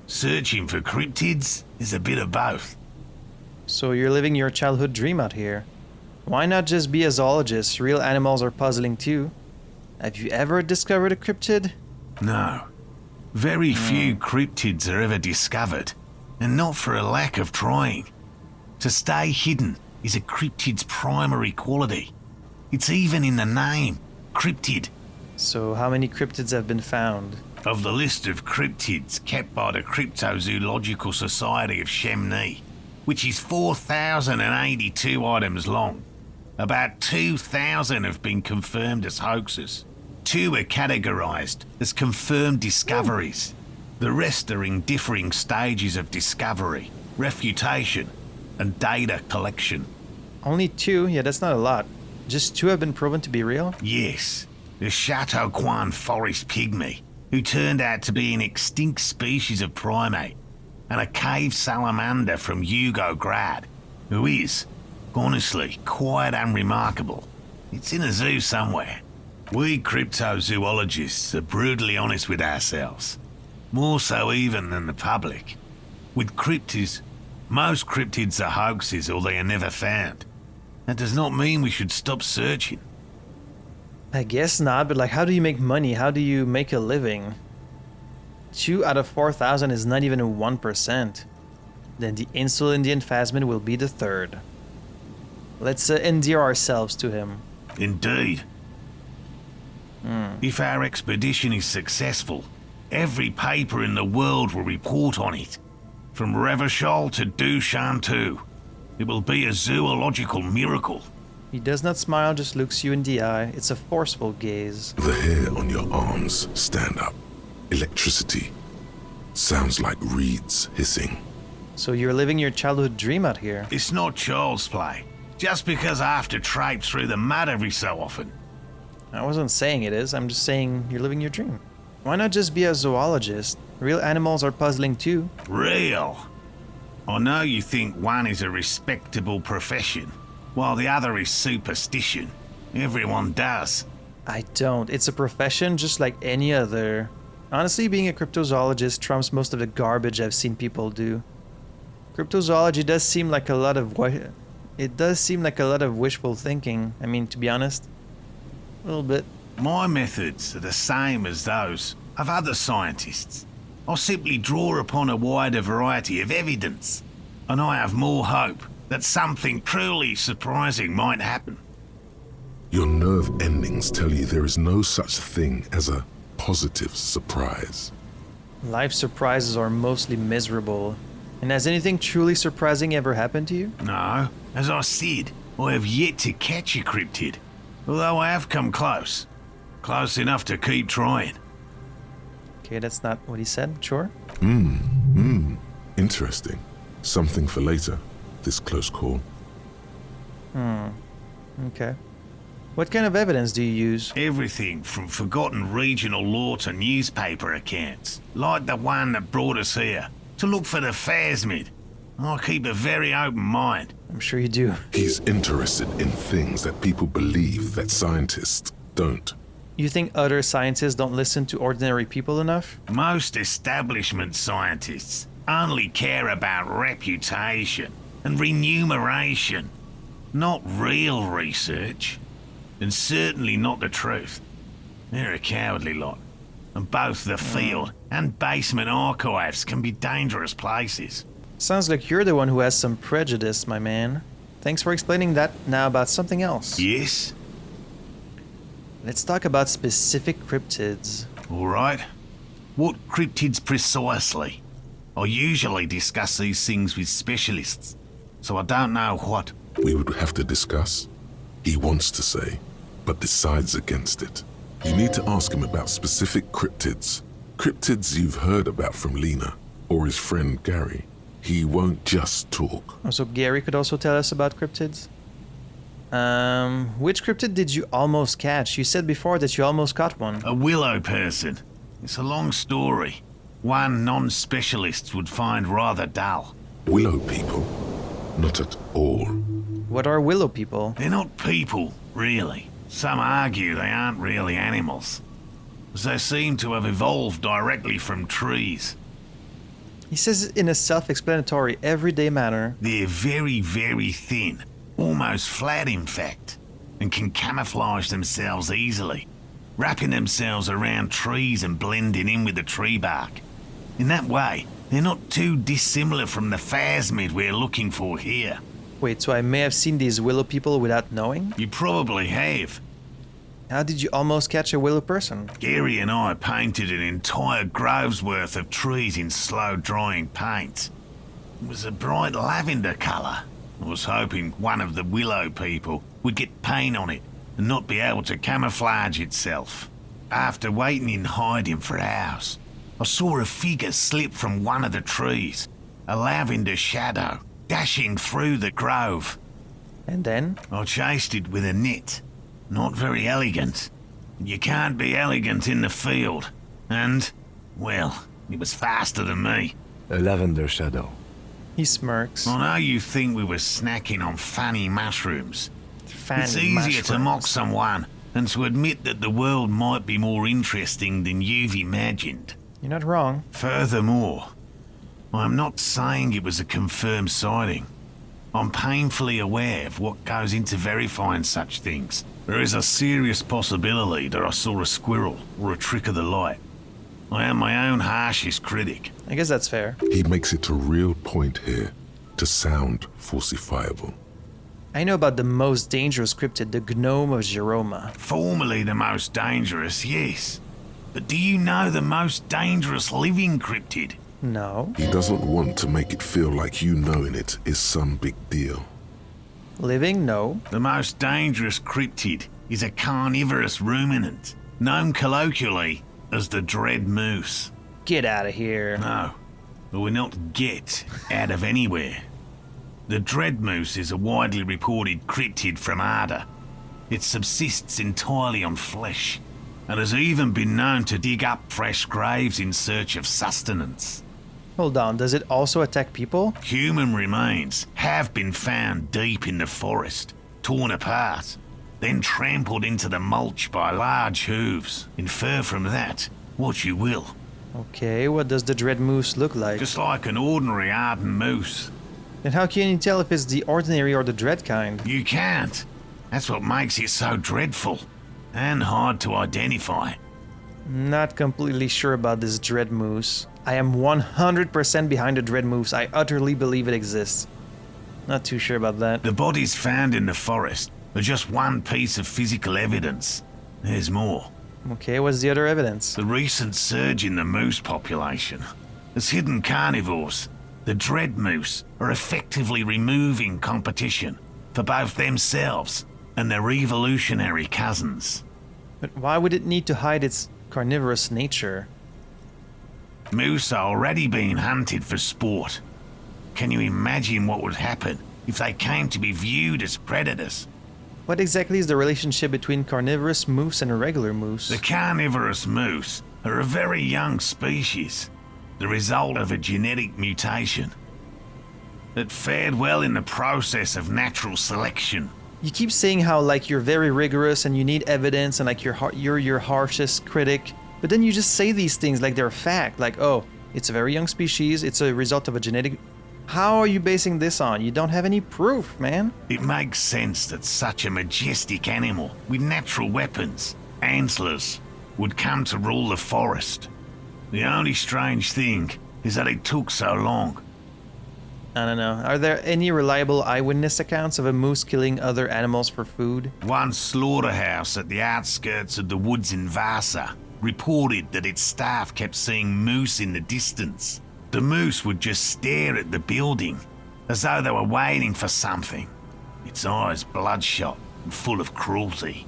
Searching for cryptids is a bit of both. So you're living your childhood dream out here. Why not just be a zoologist? Real animals are puzzling too. Have you ever discovered a cryptid? No. Very few cryptids are ever discovered, and not for a lack of trying. To stay hidden is a cryptid's primary quality. It's even in the name, cryptid. So how many cryptids have been found? Of the list of cryptids kept by the Cryptozoological Society of Chemnee, which is 4,082 items long, about 2,000 have been confirmed as hoaxes. 2 are categorized as confirmed discoveries. The rest are in differing stages of discovery, refutation, and data collection. Only 2? Yeah, that's not a lot. Just 2 have been proven to be real? Yes. The Chateauquan forest pygmy, who turned out to be an extinct species of primate, and a cave salamander from Yugograd, who is, honestly, quite unremarkable. It's in a zoo somewhere. We cryptozoologists are brutally honest with ourselves, more so even than the public. With cryptids, most cryptids are hoaxes or they are never found. That does not mean we should stop searching. I guess not, but like, how do you make money? How do you make a living? 2 out of 4,000 is not even 1%. Then the Insulindian phasmid will be the 3rd. Let's endear ourselves to him. Indeed. If our expedition is successful, every paper in the world will report on it. From Revachol to Duchantu. It will be a zoological miracle. He does not smile, just looks you in the eye. It's a forceful gaze. The hair on your arms stand up. Electricity. Sounds like reeds hissing. So you're living your childhood dream out here. It's not child's play. Just because I have to traipse through the mud every so often. I wasn't saying it is, I'm just saying you're living your dream. Why not just be a zoologist? Real animals are puzzling too. Real? I know you think one is a respectable profession, while the other is superstition. Everyone does. I don't. It's a profession just like any other. Honestly, being a cryptozoologist trumps most of the garbage I've seen people do. Cryptozoology does seem like a lot of wishful thinking. I mean, to be honest, a little bit. My methods are the same as those of other scientists. I simply draw upon a wider variety of evidence, and I have more hope that something truly surprising might happen. Your nerve endings tell you there is no such thing as a positive surprise. Life surprises are mostly miserable. And has anything truly surprising ever happened to you? No, as I said, I have yet to catch a cryptid, although I have come close. Close enough to keep trying. Okay, that's not what he said, sure. Interesting. Something for later, this close call. Okay. What kind of evidence do you use? Everything from forgotten regional lore to newspaper accounts, like the one that brought us here, to look for the phasmid. I keep a very open mind. I'm sure you do. He's interested in things that people believe that scientists don't. You think other scientists don't listen to ordinary people enough? Most establishment scientists only care about reputation and remuneration, not real research, and certainly not the truth. They're a cowardly lot, and both the field and basement archives can be dangerous places. Sounds like you're the one who has some prejudice, my man. Thanks for explaining that. Now about something else. Yes? Let's talk about specific cryptids. All right. What cryptids precisely? I usually discuss these things with specialists, so I don't know what. We would have to discuss. He wants to say, but decides against it. You need to ask him about specific cryptids. Cryptids you've heard about from Lena, or his friend Gary. He won't just talk. Oh, so Gary could also tell us about cryptids? Which cryptid did you almost catch? You said before that you almost caught one. A willow person. It's a long story. One non-specialists would find rather dull. Willow people? Not at all. What are willow people? They're not people, really. Some argue they aren't really animals, as they seem to have evolved directly from trees. He says it in a self-explanatory, everyday manner. They're very, very thin, almost flat in fact, and can camouflage themselves easily, wrapping themselves around trees and blending in with the tree bark. In that way, they're not too dissimilar from the phasmid we're looking for here. Wait, so I may have seen these willow people without knowing? You probably have. How did you almost catch a willow person? Gary and I painted an entire grove's worth of trees in slow-drying paint. It was a bright lavender colour. I was hoping one of the willow people would get paint on it and not be able to camouflage itself. After waiting in hiding for hours, I saw a figure slip from one of the trees, a lavender shadow, dashing through the grove. And then? I chased it with a net. Not very elegant. You can't be elegant in the field. And, well, it was faster than me. A lavender shadow. He smirks. I know you think we were snacking on fanny mushrooms. It's easier mushrooms. to mock someone than to admit that the world might be more interesting than you've imagined. You're not wrong. Furthermore, I'm not saying it was a confirmed sighting. I'm painfully aware of what goes into verifying such things. There is a serious possibility that I saw a squirrel or a trick of the light. I am my own harshest critic. I guess that's fair. He makes it a real point here to sound falsifiable. I know about the most dangerous cryptid, the gnome of Jeroma. Formerly the most dangerous, yes. But do you know the most dangerous living cryptid? No. He doesn't want to make it feel like you knowing it is some big deal. Living? No. The most dangerous cryptid is a carnivorous ruminant, known colloquially as the dread moose. Get out of here. No, but we're not get out of anywhere. The dread moose is a widely reported cryptid from Arda. It subsists entirely on flesh, and has even been known to dig up fresh graves in search of sustenance. Hold on, does it also attack people? Human remains have been found deep in the forest, torn apart, then trampled into the mulch by large hooves. Infer from that what you will. Okay, what does the dread moose look like? Just like an ordinary Arden moose. Then how can you tell if it's the ordinary or the dread kind? You can't. That's what makes it so dreadful and hard to identify. Not completely sure about this dread moose. I am 100% behind the dread moose. I utterly believe it exists. Not too sure about that. The bodies found in the forest are just one piece of physical evidence. There's more. Okay, what's the other evidence? The recent surge in the moose population. As hidden carnivores, the dread moose are effectively removing competition for both themselves and their evolutionary cousins. But why would it need to hide its carnivorous nature? Moose are already being hunted for sport. Can you imagine what would happen if they came to be viewed as predators? What exactly is the relationship between carnivorous moose and a regular moose? The carnivorous moose are a very young species, the result of a genetic mutation that fared well in the process of natural selection. You keep saying how like you're very rigorous and you need evidence and like you're your harshest critic, but then you just say these things like they're fact, like, oh, it's a very young species, it's a result of a genetic... How are you basing this on? You don't have any proof, man. It makes sense that such a majestic animal with natural weapons, antlers, would come to rule the forest. The only strange thing is that it took so long. I don't know. Are there any reliable eyewitness accounts of a moose killing other animals for food? One slaughterhouse at the outskirts of the woods in Vasa reported that its staff kept seeing moose in the distance. The moose would just stare at the building, as though they were waiting for something, its eyes bloodshot and full of cruelty.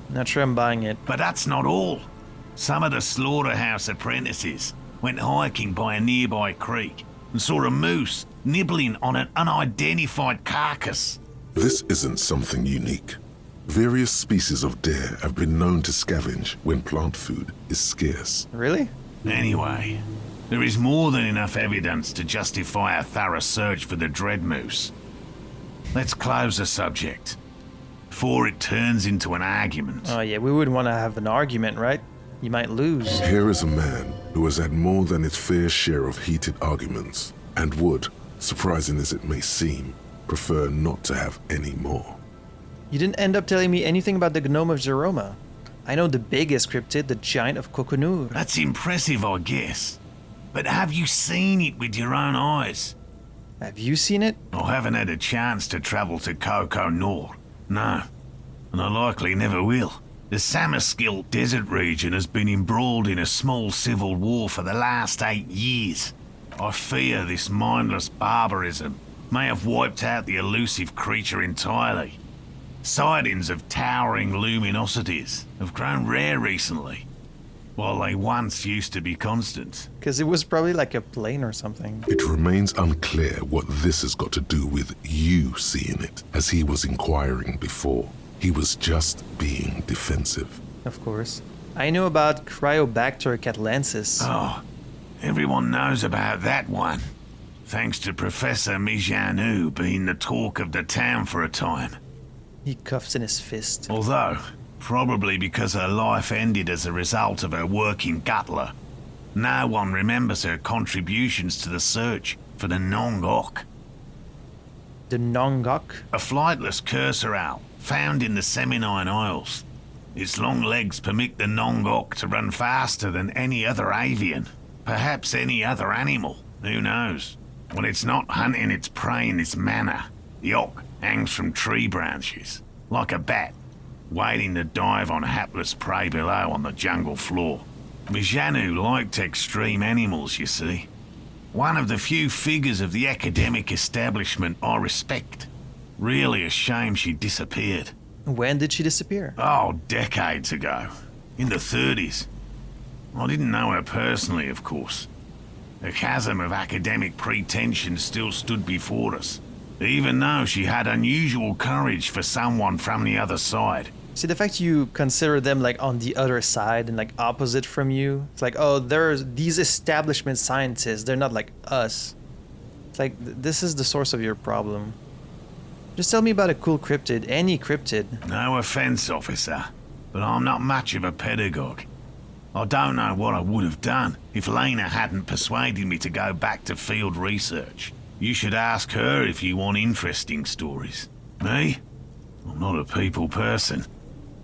Not sure I'm buying it. But that's not all. Some of the slaughterhouse apprentices went hiking by a nearby creek and saw a moose nibbling on an unidentified carcass. This isn't something unique. Various species of deer have been known to scavenge when plant food is scarce. Really? Anyway, there is more than enough evidence to justify a thorough search for the dread moose. Let's close the subject before it turns into an argument. Oh yeah, we wouldn't want to have an argument, right? You might lose. Here is a man who has had more than his fair share of heated arguments and would, surprising as it may seem, prefer not to have any more. You didn't end up telling me anything about the gnome of Jeroma. I know the biggest cryptid, the giant of Kokonur. That's impressive, I guess. But have you seen it with your own eyes? Have you seen it? I haven't had a chance to travel to Koko Nor. No. And I likely never will. The Samaskil desert region has been embroiled in a small civil war for the last 8 years. I fear this mindless barbarism may have wiped out the elusive creature entirely. Sightings of towering luminosities have grown rare recently, while they once used to be constant. Because it was probably like a plane or something. It remains unclear what this has got to do with you seeing it, as he was inquiring before. He was just being defensive. Of course. I know about Cryobacter catlensis. Oh, everyone knows about that one, thanks to Professor Mijanu being the talk of the town for a time. He cuffs in his fist. Although, probably because her life ended as a result of her work in Gutler, no one remembers her contributions to the search for the Nongok. The Nongok? A flightless cursor owl found in the Seminine Isles. Its long legs permit the Nongok to run faster than any other avian, perhaps any other animal, who knows. When it's not hunting its prey in this manner, the Ock hangs from tree branches, like a bat, waiting to dive on hapless prey below on the jungle floor. Mijanu liked extreme animals, you see. One of the few figures of the academic establishment I respect. Really a shame she disappeared. When did she disappear? Oh, decades ago. In the 30s. I didn't know her personally, of course. The chasm of academic pretension still stood before us, even though she had unusual courage for someone from the other side. See, the fact you consider them like on the other side and like opposite from you, it's like, oh, there's these establishment scientists, they're not like us. It's like, this is the source of your problem. Just tell me about a cool cryptid, any cryptid. No offense, officer, but I'm not much of a pedagogue. I don't know what I would have done if Lena hadn't persuaded me to go back to field research. You should ask her if you want interesting stories. Me? I'm not a people person,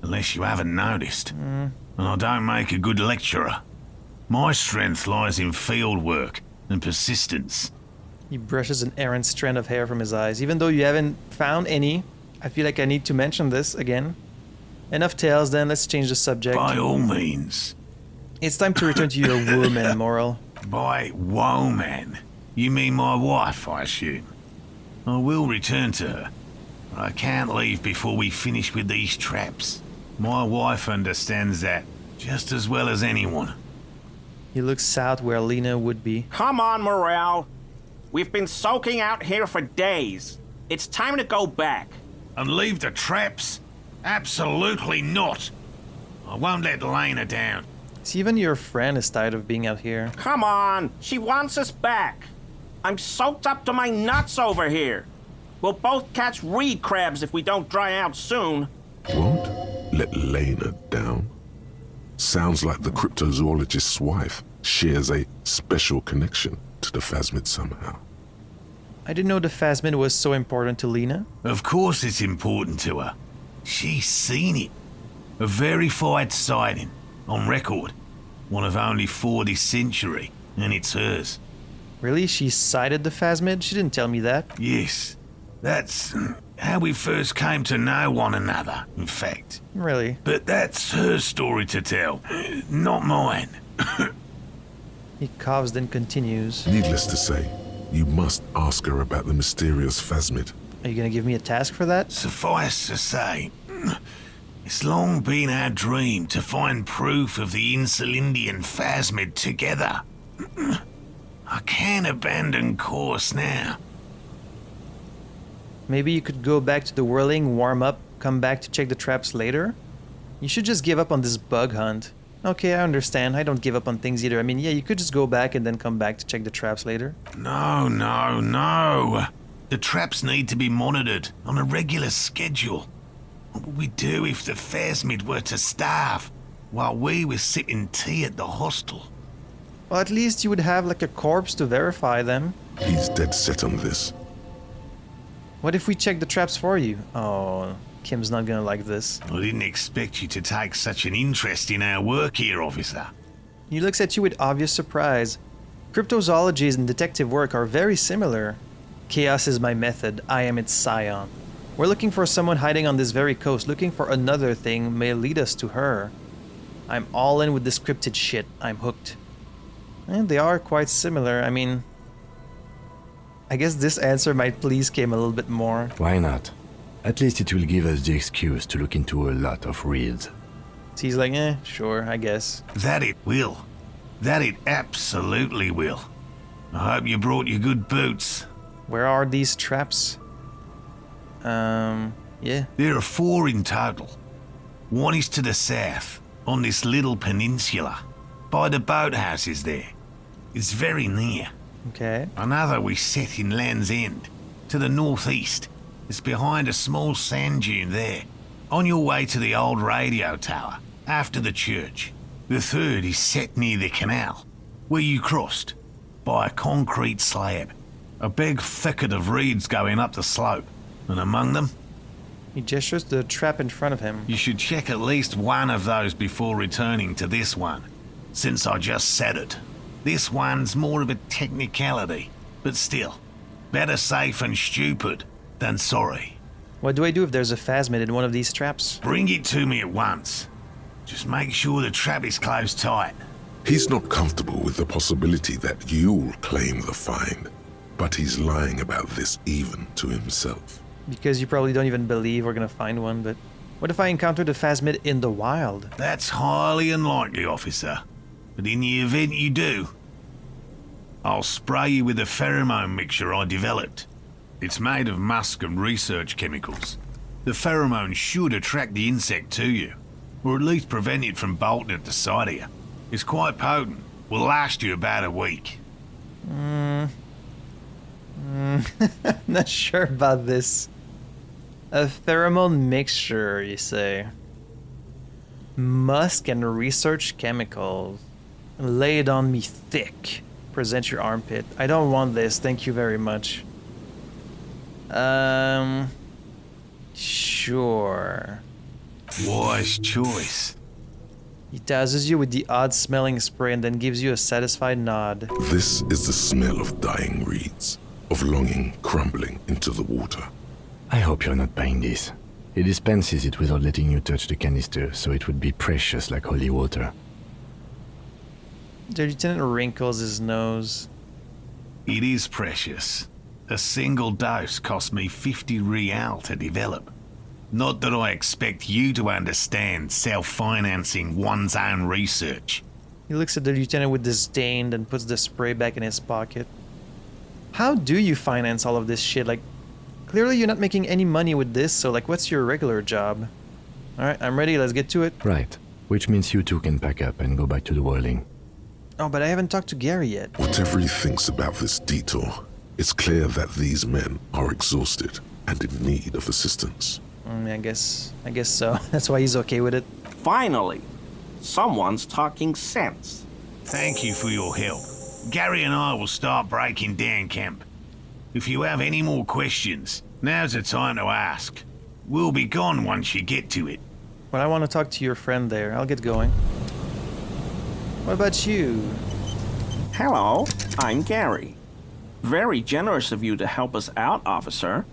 unless you haven't noticed. And I don't make a good lecturer. My strength lies in field work and persistence. He brushes an errant strand of hair from his eyes. Even though you haven't found any, I feel like I need to mention this again. Enough tales then, let's change the subject. By all means. It's time to return to your woman, Moral. By woman, you mean my wife, I assume. I will return to her. I can't leave before we finish with these traps. My wife understands that just as well as anyone. He looks south where Lena would be. Come on, Morale. We've been soaking out here for days. It's time to go back. And leave the traps? Absolutely not. I won't let Lena down. See, even your friend is tired of being out here. Come on, she wants us back. I'm soaked up to my nuts over here. We'll both catch reed crabs if we don't dry out soon. Won't let Lena down? Sounds like the cryptozoologist's wife shares a special connection to the phasmid somehow. I didn't know the phasmid was so important to Lena. Of course it's important to her. She's seen it. A verified sighting, on record. One of only 4 this century, and it's hers. Really? She sighted the phasmid? She didn't tell me that. Yes. That's how we first came to know one another, in fact. Really? But that's her story to tell, not mine. He coughs, then continues. Needless to say, you must ask her about the mysterious phasmid. Are you gonna give me a task for that? Suffice to say, it's long been our dream to find proof of the Insulindian phasmid together. I can't abandon course now. Maybe you could go back to the whirling, warm up, come back to check the traps later? You should just give up on this bug hunt. Okay, I understand. I don't give up on things either. I mean, yeah, you could just go back and then come back to check the traps later. No. The traps need to be monitored on a regular schedule. What would we do if the phasmid were to starve while we were sipping tea at the hostel? Well, at least you would have like a corpse to verify them. He's dead set on this. What if we check the traps for you? Oh, Kim's not gonna like this. I didn't expect you to take such an interest in our work here, officer. He looks at you with obvious surprise. Cryptozoologies and detective work are very similar. Chaos is my method. I am its scion. We're looking for someone hiding on this very coast. Looking for another thing may lead us to her. I'm all in with this cryptid shit. I'm hooked. And they are quite similar. I mean, I guess this answer might please Kim a little bit more. Why not? At least it will give us the excuse to look into a lot of reeds. So he's like, sure, I guess. That it will. That it absolutely will. I hope you brought your good boots. Where are these traps? Yeah. There are 4 in total. One is to the south, on this little peninsula, by the boathouses there. It's very near. Okay. Another we set in Land's End, to the northeast. It's behind a small sand dune there, on your way to the old radio tower, after the church. The third is set near the canal, where you crossed, by a concrete slab. A big thicket of reeds going up the slope, and among them... He gestures to the trap in front of him. You should check at least one of those before returning to this one, since I just said it. This one's more of a technicality, but still, better safe and stupid than sorry. What do I do if there's a phasmid in one of these traps? Bring it to me at once. Just make sure the trap is closed tight. He's not comfortable with the possibility that you'll claim the find, but he's lying about this even to himself. Because you probably don't even believe we're gonna find one, but what if I encounter the phasmid in the wild? That's highly unlikely, officer. But in the event you do, I'll spray you with a pheromone mixture I developed. It's made of musk and research chemicals. The pheromone should attract the insect to you, or at least prevent it from bolting at the sight of you. It's quite potent. Will last you about a week. Not sure about this. A pheromone mixture, you say? Musk and research chemicals. Lay it on me thick. Present your armpit. I don't want this, thank you very much. Sure. Wise choice. He douses you with the odd-smelling spray and then gives you a satisfied nod. This is the smell of dying reeds, of longing crumbling into the water. I hope you're not buying this. He dispenses it without letting you touch the canister, so it would be precious like holy water. The lieutenant wrinkles his nose. It is precious. A single dose cost me 50 real to develop. Not that I expect you to understand self-financing one's own research. He looks at the lieutenant with disdain and puts the spray back in his pocket. How do you finance all of this shit? Like, clearly you're not making any money with this, so like, what's your regular job? Alright, I'm ready, let's get to it. Right. Which means you two can pack up and go back to the whirling. Oh, but I haven't talked to Gary yet. Whatever he thinks about this detour, it's clear that these men are exhausted and in need of assistance. I guess so. That's why he's okay with it. Finally, someone's talking sense. Thank you for your help. Gary and I will start breaking down camp. If you have any more questions, now's the time to ask. We'll be gone once you get to it. But I want to talk to your friend there. I'll get going. What about you? Hello, I'm Gary. Very generous of you to help us out, officer.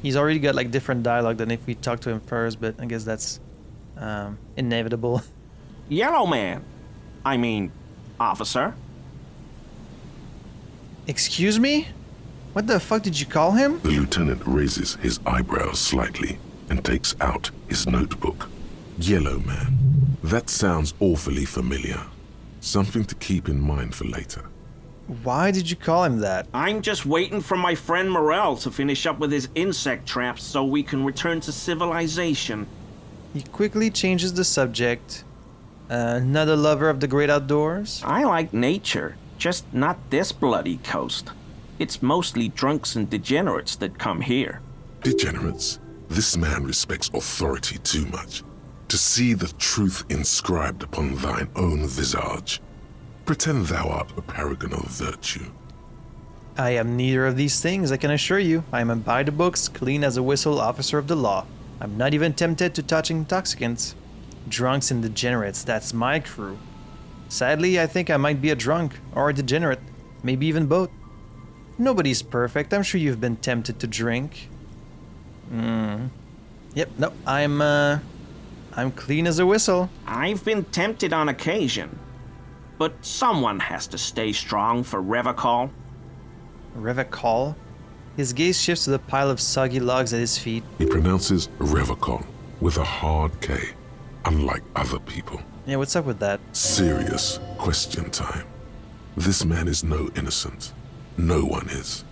He's already got like different dialogue than if we talk to him first, but I guess that's inevitable. Yellow man. I mean, officer. Excuse me? What the fuck did you call him? The lieutenant raises his eyebrows slightly and takes out his notebook. Yellow man. That sounds awfully familiar. Something to keep in mind for later. Why did you call him that? I'm just waiting for my friend Morel to finish up with his insect traps so we can return to civilization. He quickly changes the subject. Not a lover of the great outdoors? I like nature, just not this bloody coast. It's mostly drunks and degenerates that come here. Degenerates? This man respects authority too much. To see the truth inscribed upon thine own visage. Pretend thou art a paragon of virtue. I am neither of these things, I can assure you. I am a by the books, clean as a whistle officer of the law. I'm not even tempted to touch intoxicants. Drunks and degenerates, that's my crew. Sadly, I think I might be a drunk, or a degenerate, maybe even both. Nobody's perfect, I'm sure you've been tempted to drink. Yep, no, I'm clean as a whistle. I've been tempted on occasion. But someone has to stay strong for Revacol. Revacol? His gaze shifts to the pile of soggy logs at his feet. He pronounces Revacol with a hard K, unlike other people. Yeah, what's up with that? Serious question time. This man is no innocent. No one is.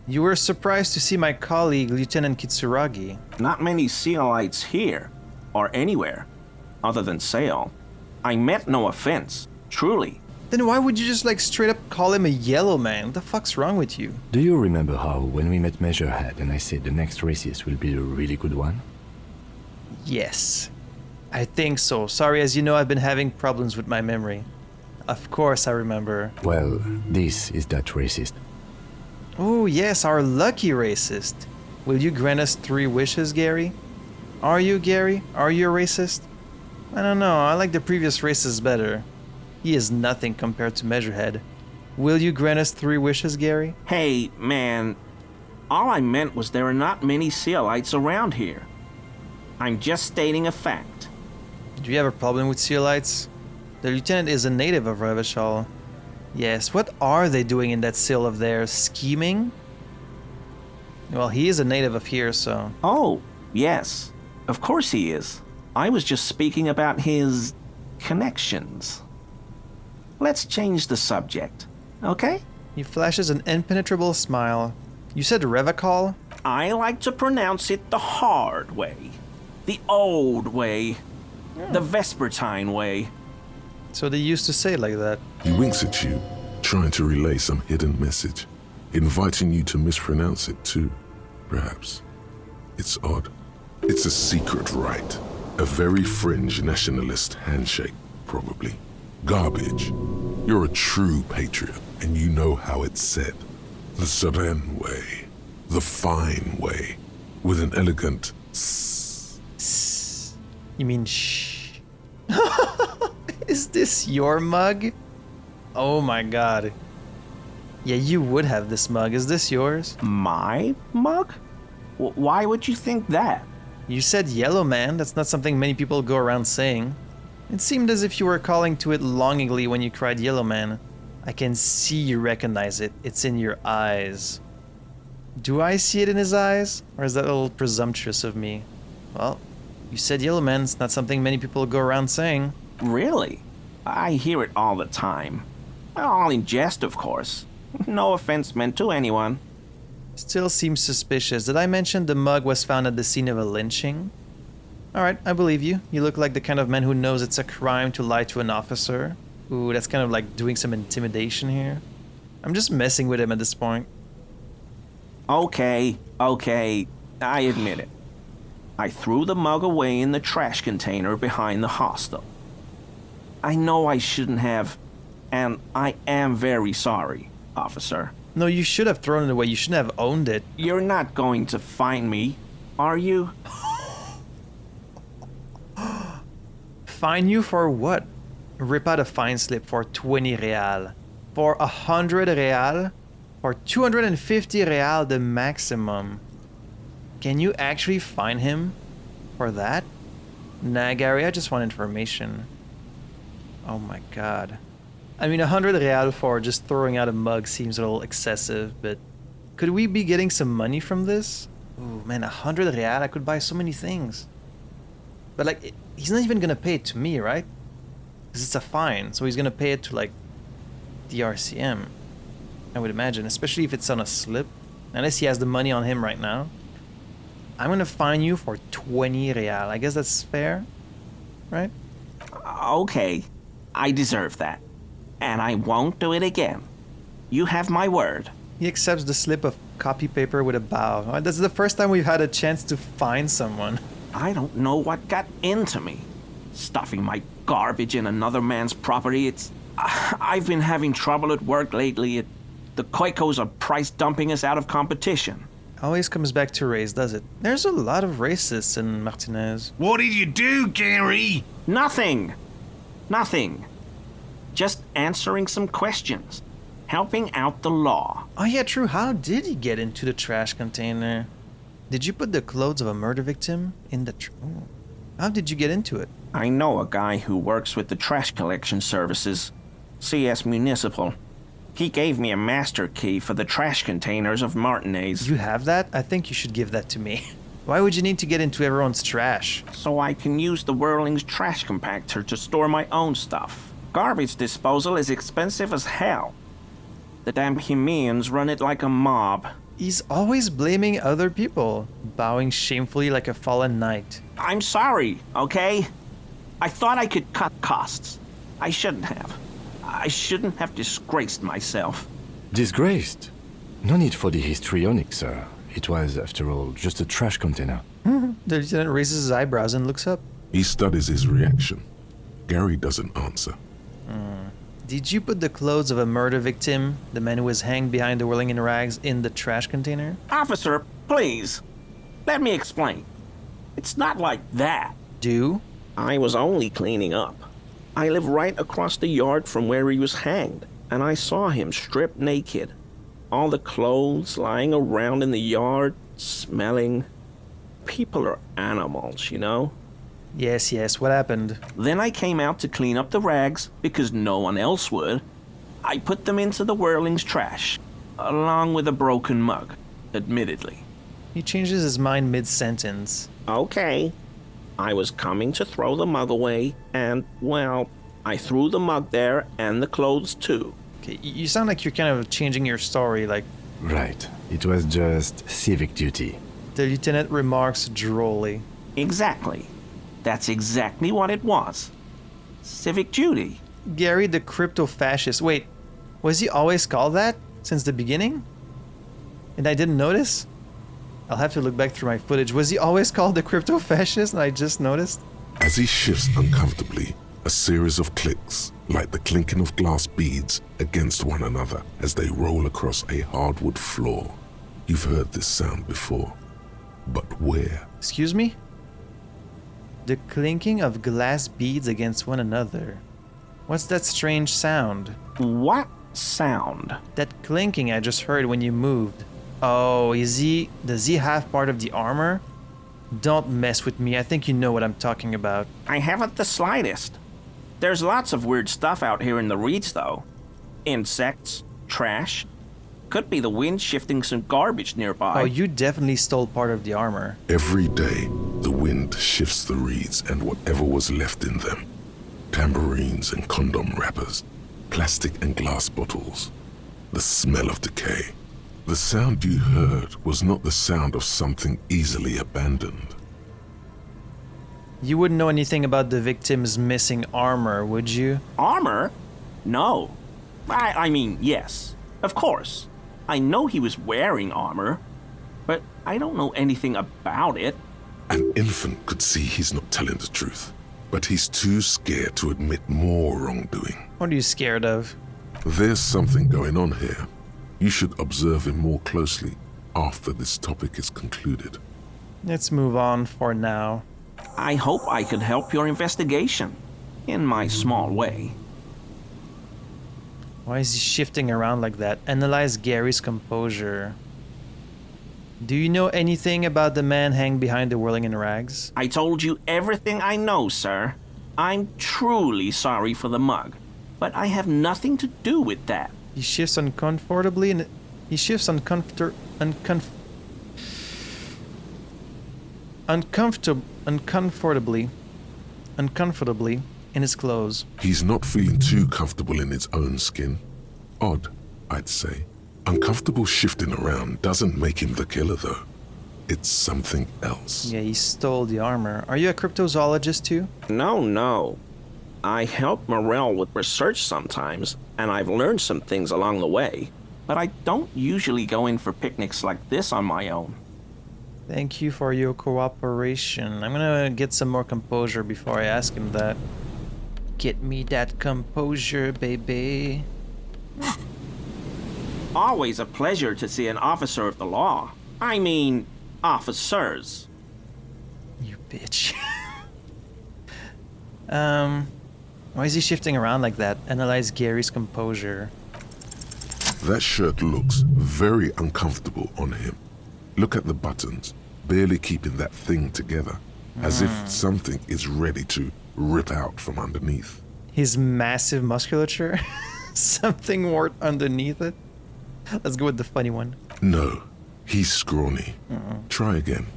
You were surprised to see my colleague, Lieutenant Kitsuragi. Not many Sealites here, or anywhere, other than Sail. I meant no offense. Truly. Then why would you just like straight up call him a yellow man? What the fuck's wrong with you? Do you remember how, when we met Measurehead and I said the next racist will be a really good one? Yes. I think so. Sorry, as you know, I've been having problems with my memory. Of course I remember. Well, this is that racist. Oh yes, our lucky racist. Will you grant us 3 wishes, Gary? Are you, Gary? Are you a racist? I don't know, I like the previous racist better. He is nothing compared to Measurehead. Will you grant us 3 wishes, Gary? Hey, man. All I meant was there are not many Sealites around here. I'm just stating a fact. Do you have a problem with Sealites? The lieutenant is a native of Revachol. Yes, what are they doing in that seal of theirs? Scheming? Well, he is a native of here, so... Oh, yes. Of course he is. I was just speaking about his connections. Let's change the subject, okay? He flashes an impenetrable smile. You said Revacol? I like to pronounce it the hard way. The old way. The Vespertine way. So they used to say it like that. He winks at you, trying to relay some hidden message, inviting you to mispronounce it too, perhaps. It's odd. It's a secret rite. A very fringe nationalist handshake, probably. Garbage. You're a true patriot, and you know how it's said. The Seren way. The fine way. With an elegant s. S. You mean shh? Is this your mug? Oh my god. Yeah, you would have this mug. Is this yours? My mug? Why would you think that? You said yellow man. That's not something many people go around saying. It seemed as if you were calling to it longingly when you cried yellow man. I can see you recognize it. It's in your eyes. Do I see it in his eyes? Or is that a little presumptuous of me? Well, you said yellow man. It's not something many people go around saying. Really? I hear it all the time. All in jest, of course. No offense meant to anyone. Still seems suspicious. Did I mention the mug was found at the scene of a lynching? Alright, I believe you. You look like the kind of man who knows it's a crime to lie to an officer. Ooh, that's kind of like doing some intimidation here. I'm just messing with him at this point. Okay, I admit it. I threw the mug away in the trash container behind the hostel. I know I shouldn't have, and I am very sorry, officer. No, you should have thrown it away. You shouldn't have owned it. You're not going to find me, are you? Fine you for what? Rip out a fine slip for 20 real. For 100 real? For 250 real the maximum. Can you actually fine him for that? Nah, Gary, I just want information. Oh my god. I mean, 100 real for just throwing out a mug seems a little excessive, but could we be getting some money from this? Ooh, man, 100 real, I could buy so many things. But like, he's not even gonna pay it to me, right? Because it's a fine, so he's gonna pay it to like the RCM, I would imagine, especially if it's on a slip. Unless he has the money on him right now. I'm gonna fine you for 20 real. I guess that's fair, right? Okay, I deserve that. And I won't do it again. You have my word. He accepts the slip of copy paper with a bow. That's the first time we've had a chance to fine someone. I don't know what got into me. Stuffing my garbage in another man's property, I've been having trouble at work lately. The Koikos are price dumping us out of competition. Always comes back to race, does it? There's a lot of racists in Martinaise. What did you do, Gary? Nothing. Just answering some questions. Helping out the law. Oh yeah, true. How did he get into the trash container? Did you put the clothes of a murder victim in the How did you get into it? I know a guy who works with the trash collection services. CS Municipal. He gave me a master key for the trash containers of Martinaise. You have that? I think you should give that to me. Why would you need to get into everyone's trash? So I can use the Whirling's trash compactor to store my own stuff. Garbage disposal is expensive as hell. The damn Chimeans run it like a mob. He's always blaming other people, bowing shamefully like a fallen knight. I'm sorry, okay? I thought I could cut costs. I shouldn't have. I shouldn't have disgraced myself. Disgraced? No need for the histrionic, sir. It was, after all, just a trash container. The lieutenant raises his eyebrows and looks up. He studies his reaction. Gary doesn't answer. Did you put the clothes of a murder victim, the man who was hanged behind the whirling in rags, in the trash container? Officer, please. Let me explain. It's not like that. Do? I was only cleaning up. I live right across the yard from where he was hanged, and I saw him stripped naked. All the clothes lying around in the yard, smelling. People are animals, you know? Yes, what happened? Then I came out to clean up the rags, because no one else would. I put them into the Whirling's trash, along with a broken mug, admittedly. He changes his mind mid-sentence. Okay. I was coming to throw the mug away, and, well, I threw the mug there and the clothes too. Okay, you sound like you're kind of changing your story, like... Right. It was just civic duty. The lieutenant remarks drolly. Exactly. That's exactly what it was. Civic duty. Gary the crypto-fascist. Wait, was he always called that? Since the beginning? And I didn't notice? I'll have to look back through my footage. Was he always called the crypto-fascist and I just noticed? As he shifts uncomfortably, a series of clicks, like the clinking of glass beads against one another as they roll across a hardwood floor. You've heard this sound before, but where? Excuse me? The clinking of glass beads against one another. What's that strange sound? What sound? That clinking I just heard when you moved. Oh, does he have part of the armor? Don't mess with me, I think you know what I'm talking about. I haven't the slightest. There's lots of weird stuff out here in the reeds, though. Insects, trash. Could be the wind shifting some garbage nearby. Oh, you definitely stole part of the armor. Every day, the wind shifts the reeds and whatever was left in them. Tambourines and condom wrappers, plastic and glass bottles. The smell of decay. The sound you heard was not the sound of something easily abandoned. You wouldn't know anything about the victim's missing armor, would you? Armor? No. I mean, yes. Of course. I know he was wearing armor, but I don't know anything about it. An infant could see he's not telling the truth, but he's too scared to admit more wrongdoing. What are you scared of? There's something going on here. You should observe him more closely after this topic is concluded. Let's move on for now. I hope I could help your investigation, in my small way. Why is he shifting around like that? Analyze Gary's composure. Do you know anything about the man hanging behind the whirling in rags? I told you everything I know, sir. I'm truly sorry for the mug, but I have nothing to do with that. He shifts uncomfortably and uncomfortably in his clothes. He's not feeling too comfortable in his own skin. Odd, I'd say. Uncomfortable shifting around doesn't make him the killer, though. It's something else. Yeah, he stole the armor. Are you a cryptozoologist too? No. I help Morel with research sometimes, and I've learned some things along the way. But I don't usually go in for picnics like this on my own. Thank you for your cooperation. I'm gonna get some more composure before I ask him that. Get me that composure, baby. Always a pleasure to see an officer of the law. I mean, officers. You bitch. Why is he shifting around like that? Analyze Gary's composure. That shirt looks very uncomfortable on him. Look at the buttons, barely keeping that thing together, as if something is ready to rip out from underneath. His massive musculature? Something warped underneath it? Let's go with the funny one. No, he's scrawny. Try again.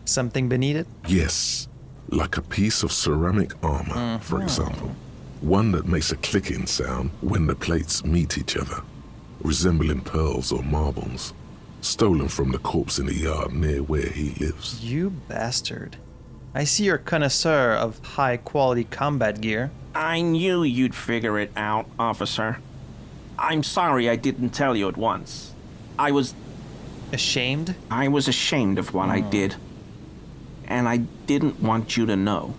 Something beneath it? Yes, like a piece of ceramic armor, for example. One that makes a clicking sound when the plates meet each other, resembling pearls or marbles, stolen from the corpse in the yard near where he lives. You bastard. I see you're a connoisseur of high-quality combat gear. I knew you'd figure it out, officer. I'm sorry I didn't tell you at once. I was Ashamed? ashamed of what I did. And I didn't want you to know.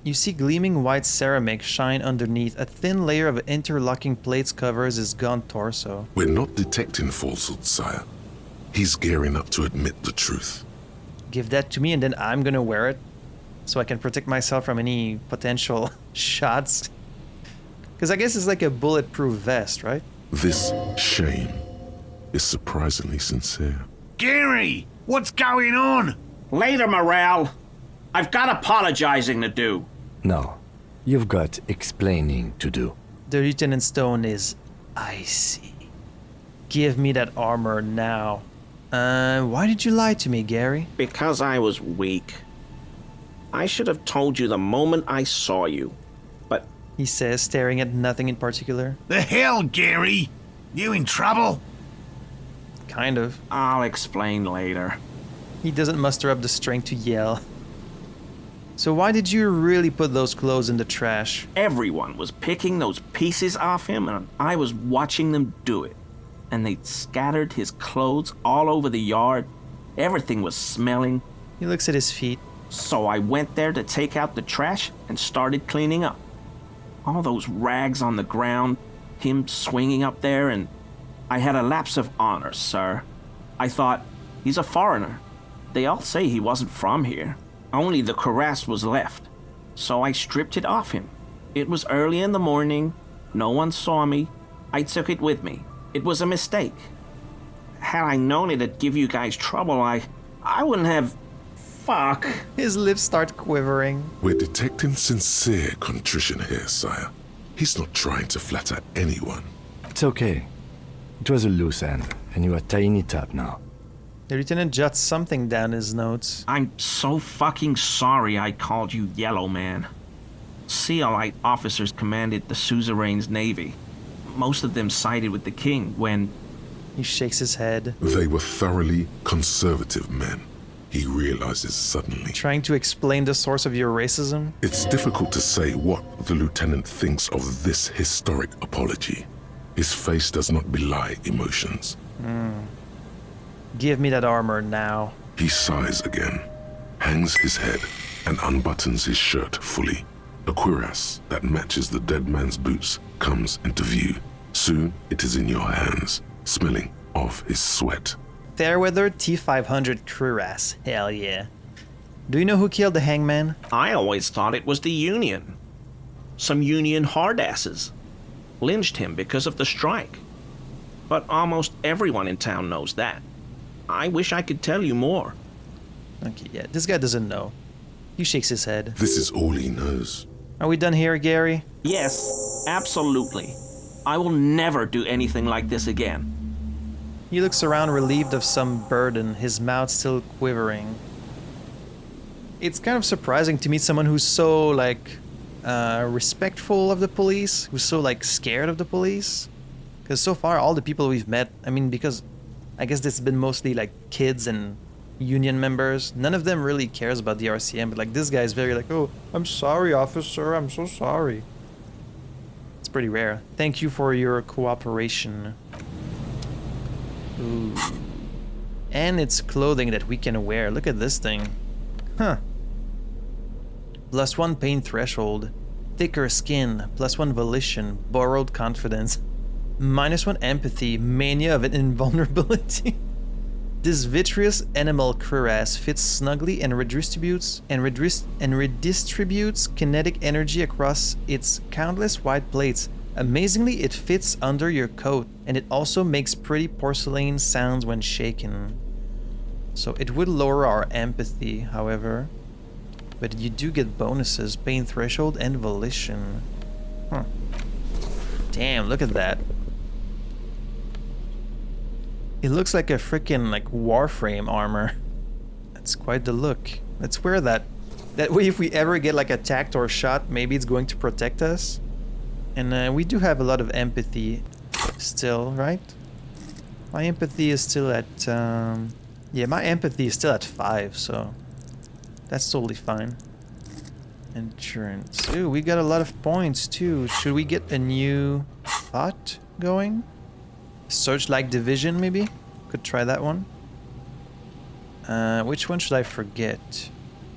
You see gleaming white ceramic shine underneath. A thin layer of interlocking plates covers his gaunt torso. We're not detecting falsehood, sire. He's gearing up to admit the truth. Give that to me and then I'm gonna wear it so I can protect myself from any potential shots. Because I guess it's like a bulletproof vest, right? This shame is surprisingly sincere. Gary, what's going on? Later, Morale. I've got apologizing to do. No, you've got explaining to do. The lieutenant stone is icy. Give me that armor now. Why did you lie to me, Gary? Because I was weak. I should have told you the moment I saw you. But He says, staring at nothing in particular. The hell, Gary? You in trouble? Kind of. I'll explain later. He doesn't muster up the strength to yell. So why did you really put those clothes in the trash? Everyone was picking those pieces off him, and I was watching them do it. And they scattered his clothes all over the yard. Everything was smelling. He looks at his feet. So I went there to take out the trash and started cleaning up. All those rags on the ground, him swinging up there, and I had a lapse of honor, sir. I thought, he's a foreigner. They all say he wasn't from here. Only the cuirass was left. So I stripped it off him. It was early in the morning. No one saw me. I took it with me. It was a mistake. Had I known it'd give you guys trouble, I wouldn't have... Fuck. His lips start quivering. We're detecting sincere contrition here, sire. He's not trying to flatter anyone. It's okay. It was a loose end, and you are tying it up now. The lieutenant jots something down his notes. I'm so fucking sorry I called you Yellow Man. Sealite officers commanded the suzerain's navy. Most of them sided with the king when... He shakes his head. They were thoroughly conservative men, he realizes suddenly. Trying to explain the source of your racism? It's difficult to say what the lieutenant thinks of this historic apology. His face does not belie emotions. Give me that armor now. He sighs again, hangs his head, and unbuttons his shirt fully. A cuirass that matches the dead man's boots comes into view. Soon it is in your hands, smelling of his sweat. Fairweather T500 cuirass. Hell yeah. Do you know who killed the hangman? I always thought it was the Union. Some Union hardasses. Lynched him because of the strike. But almost everyone in town knows that. I wish I could tell you more. Okay, yeah, this guy doesn't know. He shakes his head. This is all he knows. Are we done here, Gary? Yes, absolutely. I will never do anything like this again. He looks around relieved of some burden, his mouth still quivering. It's kind of surprising to meet someone who's so, respectful of the police, who's so, scared of the police. Because so far, all the people we've met, because I guess this has been mostly, kids and union members. None of them really cares about the RCM, but, this guy is very oh, I'm sorry, officer, I'm so sorry. It's pretty rare. Thank you for your cooperation. Ooh. And it's clothing that we can wear. Look at this thing. Huh. +1 pain threshold. Thicker skin. +1 volition. Borrowed confidence. -1 empathy. Mania of invulnerability. This vitreous animal cuirass fits snugly and redistributes kinetic energy across its countless wide plates. Amazingly, it fits under your coat, and it also makes pretty porcelain sounds when shaken. So it would lower our empathy, however. But you do get bonuses, pain threshold and volition. Huh. Damn, look at that. It looks like a freaking Warframe armor. That's quite the look. Let's wear that. That way if we ever get attacked or shot, maybe it's going to protect us. And we do have a lot of empathy still, right? My empathy is still at... yeah, my empathy is still at 5, so... That's totally fine. Endurance. Ooh, we got a lot of points too. Should we get a new thought going? Searchlight Division, maybe? Could try that one. Which one should I forget?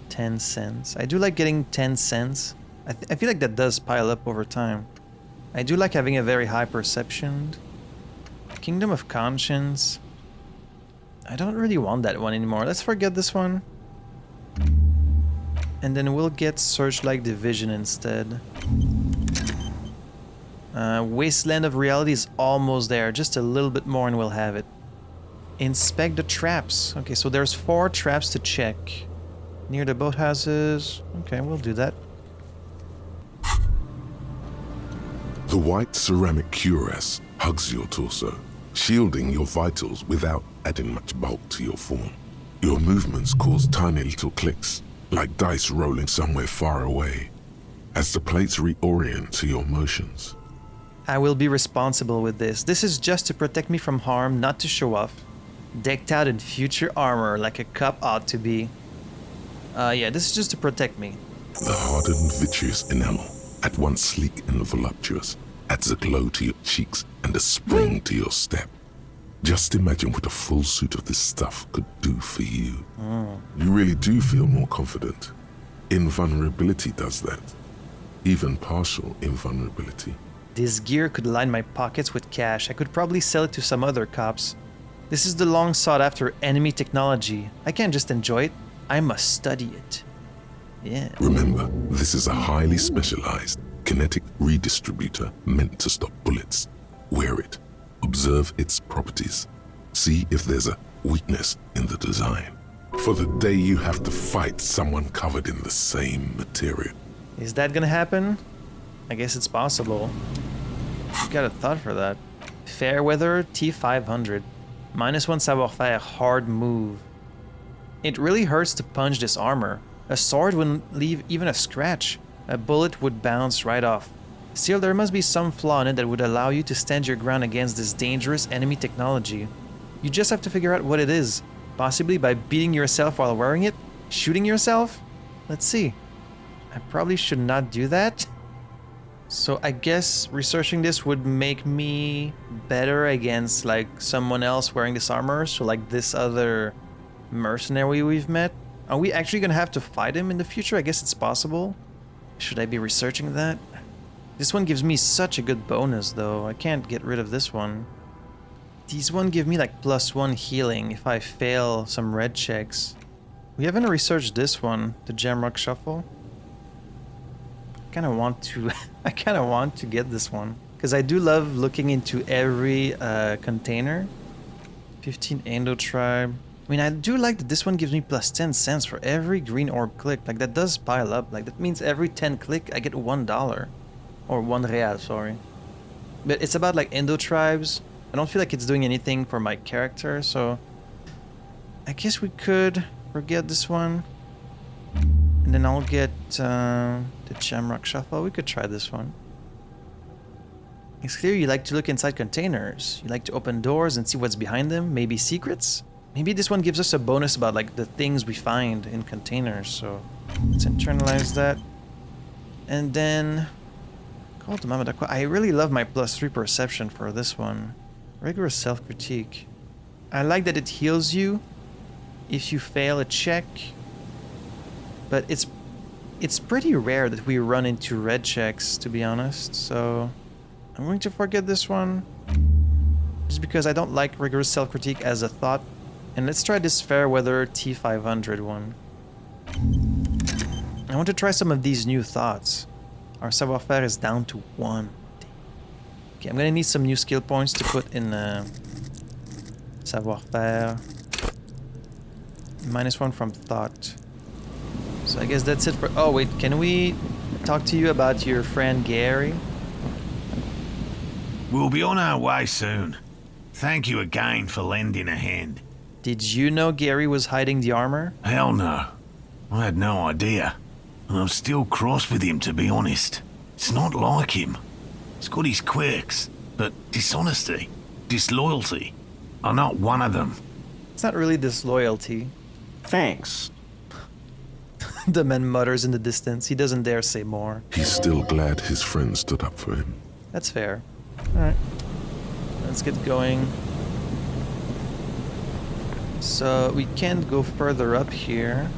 10 cents. I do like getting 10 cents. I feel like that does pile up over time. I do like having a very high perception. Kingdom of Conscience. I don't really want that one anymore. Let's forget this one. And then we'll get Searchlight Division instead. Wasteland of Reality is almost there. Just a little bit more and we'll have it. Inspect the traps. Okay, so there's 4 traps to check. Near the boathouses. Okay, we'll do that. The white ceramic cuirass hugs your torso, shielding your vitals without adding much bulk to your form. Your movements cause tiny little clicks, like dice rolling somewhere far away, as the plates reorient to your motions. I will be responsible with this. This is just to protect me from harm, not to show off. Decked out in future armor like a cop ought to be. Yeah, this is just to protect me. The hardened vitreous enamel, at once sleek and voluptuous, adds a glow to your cheeks and a spring to your step. Just imagine what a full suit of this stuff could do for you. You really do feel more confident. Invulnerability does that. Even partial invulnerability. This gear could line my pockets with cash. I could probably sell it to some other cops. This is the long sought after enemy technology. I can't just enjoy it, I must study it. Yeah. Remember, this is a highly specialized kinetic redistributor meant to stop bullets. Wear it. Observe its properties. See if there's a weakness in the design. For the day you have to fight someone covered in the same material. Is that gonna happen? I guess it's possible. Got a thought for that. Fairweather T500. -1 savoir-faire, hard move. It really hurts to punch this armor. A sword wouldn't leave even a scratch. A bullet would bounce right off. Still, there must be some flaw in it that would allow you to stand your ground against this dangerous enemy technology. You just have to figure out what it is. Possibly by beating yourself while wearing it? Shooting yourself? Let's see. I probably should not do that. So I guess researching this would make me better against like someone else wearing this armor. So like this other mercenary we've met. Are we actually gonna have to fight him in the future? I guess it's possible. Should I be researching that? This one gives me such a good bonus though. I can't get rid of this one. These one give me like +1 healing if I fail some red checks. We haven't researched this one, the Jamrock Shuffle. I kind of want to get this one because I do love looking into every container. 15 Endo Tribe. I mean, I do like that this one gives me +10 cents for every green orb click. Like that does pile up. Like that means every 10 click I get $1 or 1 real, sorry. But it's about like Endo Tribes. I don't feel like it's doing anything for my character, so I guess we could forget this one. And then I'll get the Jamrock Shuffle. We could try this one. It's clear you like to look inside containers. You like to open doors and see what's behind them. Maybe secrets? Maybe this one gives us a bonus about like the things we find in containers. So let's internalize that. And then Call to Mama Dakwa. I really love my +3 perception for this one. Rigorous self-critique. I like that it heals you if you fail a check. But it's pretty rare that we run into red checks, to be honest. So I'm going to forget this one. Just because I don't like rigorous self-critique as a thought. And let's try this Fairweather T500 one. I want to try some of these new thoughts. Our savoir-faire is down to 1. Okay, I'm gonna need some new skill points to put in savoir-faire. -1 from thought. So I guess that's it for... Oh wait, can we talk to you about your friend Gary? We'll be on our way soon. Thank you again for lending a hand. Did you know Gary was hiding the armor? Hell no. I had no idea. And I'm still cross with him, to be honest. It's not like him. He's got his quirks, but dishonesty, disloyalty are not one of them. It's not really disloyalty. Thanks. The man mutters in the distance. He doesn't dare say more. He's still glad his friend stood up for him. That's fair. Alright. Let's get going. So we can't go further up here.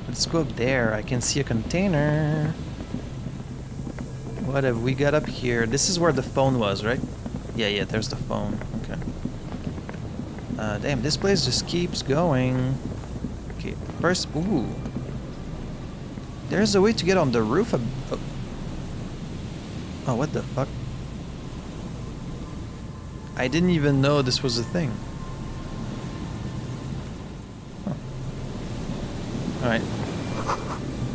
Let's go up there. I can see a container. What have we got up here? This is where the phone was, right? Yeah, there's the phone. Okay. Damn, this place just keeps going. Okay, first... Ooh. There's a way to get on the roof of... Oh, what the fuck? I didn't even know this was a thing. Huh. Alright.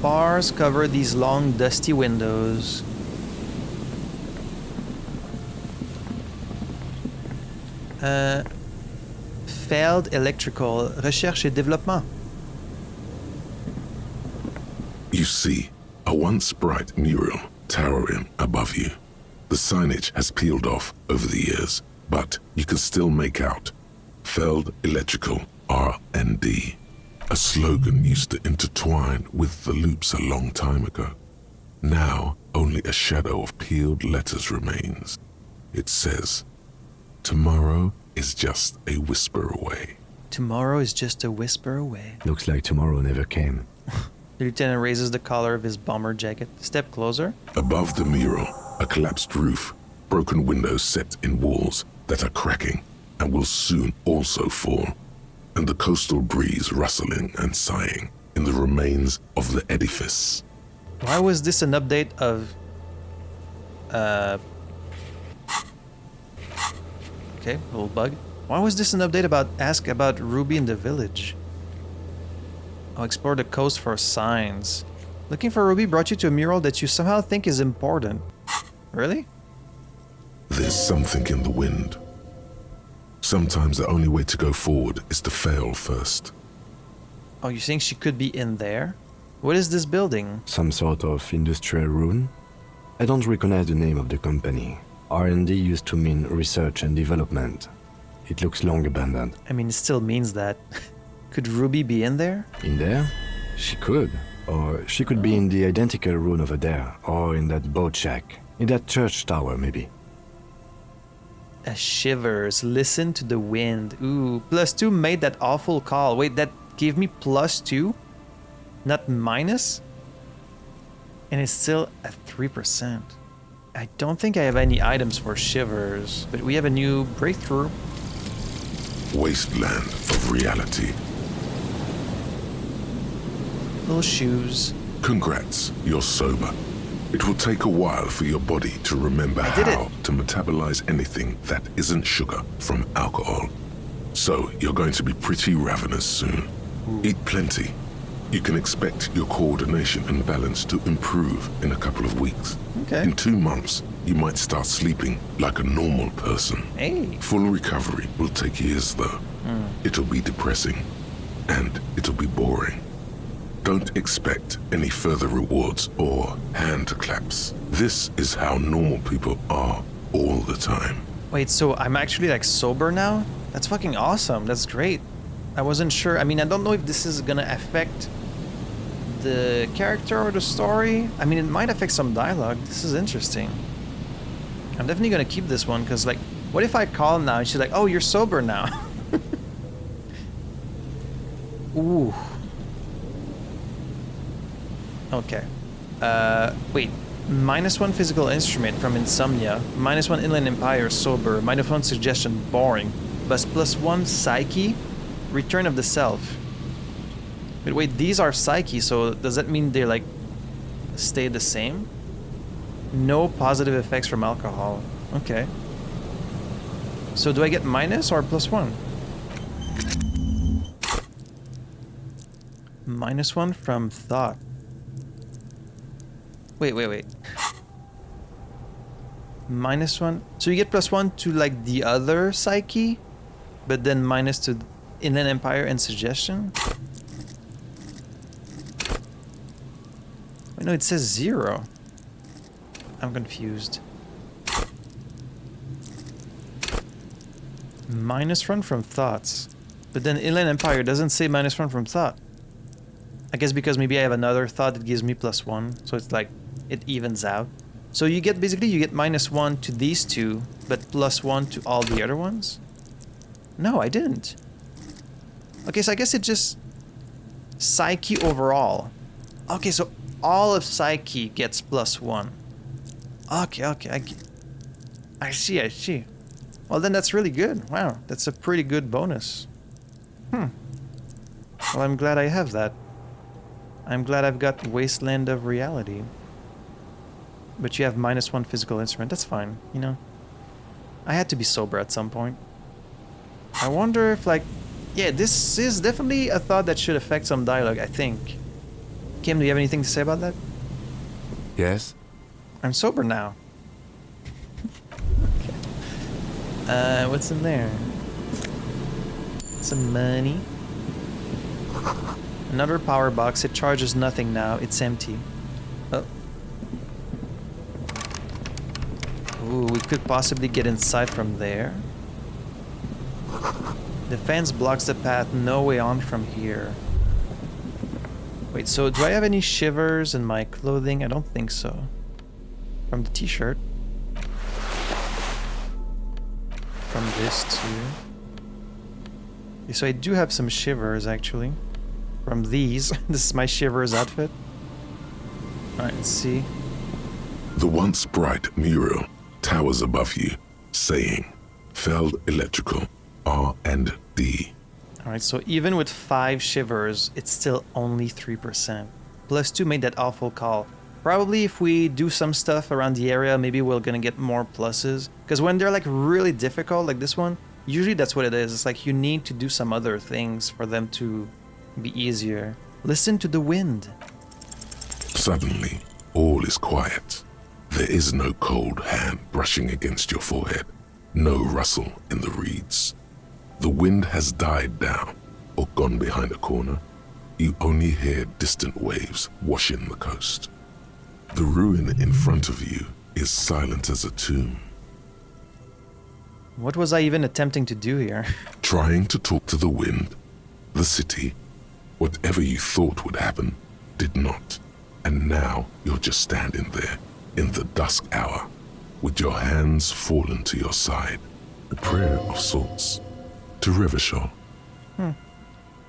Bars cover these long, dusty windows. Failed electrical. Recherche et développement. You see a once bright mural towering above you. The signage has peeled off over the years, but you can still make out Failed Electrical R&D. A slogan used to intertwine with the loops a long time ago. Now, only a shadow of peeled letters remains. It says, "Tomorrow is just a whisper away." Tomorrow is just a whisper away. Looks like tomorrow never came. The lieutenant raises the collar of his bomber jacket. Step closer. Above the mural, a collapsed roof, broken windows set in walls that are cracking and will soon also fall, and the coastal breeze rustling and sighing in the remains of the edifice. Why was this an update of... Okay, little bug. Why was this an update about ask about Ruby in the village? I'll explore the coast for signs. Looking for Ruby brought you to a mural that you somehow think is important. Really? There's something in the wind. Sometimes the only way to go forward is to fail first. Oh, you think she could be in there? What is this building? Some sort of industrial ruin? I don't recognize the name of the company. R&D used to mean research and development. It looks long abandoned. I mean, it still means that. Could Ruby be in there? In there? She could. Or she could be in the identical ruin over there. Or in that boat shack. In that church tower, maybe. Shivers. Listen to the wind. Ooh, +2 made that awful call. Wait, that gave me +2? Not minus? And it's still at 3%. I don't think I have any items for shivers, but we have a new breakthrough. Wasteland of reality. Little shoes. Congrats, you're sober. It will take a while for your body to remember how to metabolize anything that isn't sugar from alcohol. So you're going to be pretty ravenous soon. Eat plenty. You can expect your coordination and balance to improve in a couple of weeks. Okay. In 2 months, you might start sleeping like a normal person. Hey. Full recovery will take years, though. It'll be depressing, and it'll be boring. Don't expect any further rewards or hand claps. This is how normal people are all the time. Wait, so I'm actually like sober now? That's fucking awesome. That's great. I wasn't sure. I mean, I don't know if this is gonna affect the character or the story. I mean, it might affect some dialogue. This is interesting. I'm definitely gonna keep this one because, like, what if I call now and she's like, "Oh, you're sober now." Ooh. Okay. Wait. -1 physical instrument from insomnia. -1 inland empire sober. -1 suggestion boring. But +1 psyche. Return of the self. But wait, these are psyche, so does that mean they like stay the same? No positive effects from alcohol. Okay. So do I get minus or +1? -1 from thought. Wait. -1. So you get +1 to like the other psyche, but then minus to Inland Empire and suggestion? Wait, no, it says 0. I'm confused. -1 from thoughts. But then Inland Empire doesn't say -1 from thought. I guess because maybe I have another thought that gives me +1. So it's like, it evens out. So you get, basically you get -1 to these two, but +1 to all the other ones? No, I didn't. Okay, so I guess it just... Psyche overall. Okay, so all of Psyche gets +1. Okay, I see. Well, then that's really good. Wow, that's a pretty good bonus. Well, I'm glad I have that. I'm glad I've got Wasteland of Reality. But you have -1 physical instrument. That's fine, you know. I had to be sober at some point. I wonder if, like... Yeah, this is definitely a thought that should affect some dialogue, I think. Kim, do you have anything to say about that? Yes? I'm sober now. Okay. What's in there? Some money. Another power box. It charges nothing now. It's empty. Oh. Ooh, we could possibly get inside from there. The fence blocks the path. No way on from here. Wait, so do I have any shivers in my clothing? I don't think so. From the t-shirt. From this too. Okay, so I do have some shivers actually. From these. This is my shivers outfit. Alright, let's see. The once bright mural towers above you, saying, Feld Electrical, R&D. Alright, so even with 5 shivers, it's still only 3%. Plus 2 made that awful call. Probably if we do some stuff around the area, maybe we're gonna get more pluses. Because when they're like really difficult, like this one, usually that's what it is. It's like you need to do some other things for them to be easier. Listen to the wind. Suddenly, all is quiet. There is no cold hand brushing against your forehead. No rustle in the reeds. The wind has died down or gone behind a corner. You only hear distant waves washing the coast. The ruin in front of you is silent as a tomb. What was I even attempting to do here? Trying to talk to the wind, the city, whatever you thought would happen, did not. And now you're just standing there in the dusk hour with your hands fallen to your side. A prayer of sorts to Rivishall.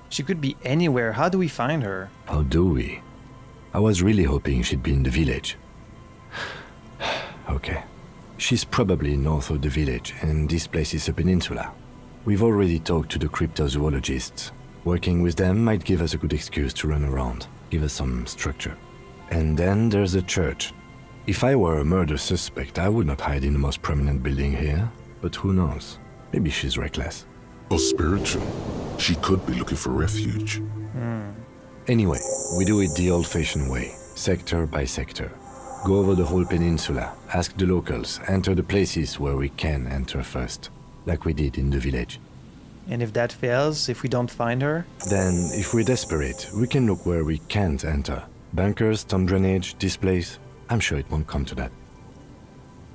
She could be anywhere. How do we find her? How do we? I was really hoping she'd be in the village. Okay. She's probably north of the village, and this place is a peninsula. We've already talked to the cryptozoologists. Working with them might give us a good excuse to run around, give us some structure. And then there's the church. If I were a murder suspect, I would not hide in the most prominent building here. But who knows? Maybe she's reckless. Or spiritual. She could be looking for refuge. Anyway, we do it the old-fashioned way, sector by sector. Go over the whole peninsula, ask the locals, enter the places where we can enter first, like we did in the village. And if that fails, if we don't find her? Then, if we're desperate, we can look where we can't enter. Bunkers, storm drainage, this place. I'm sure it won't come to that.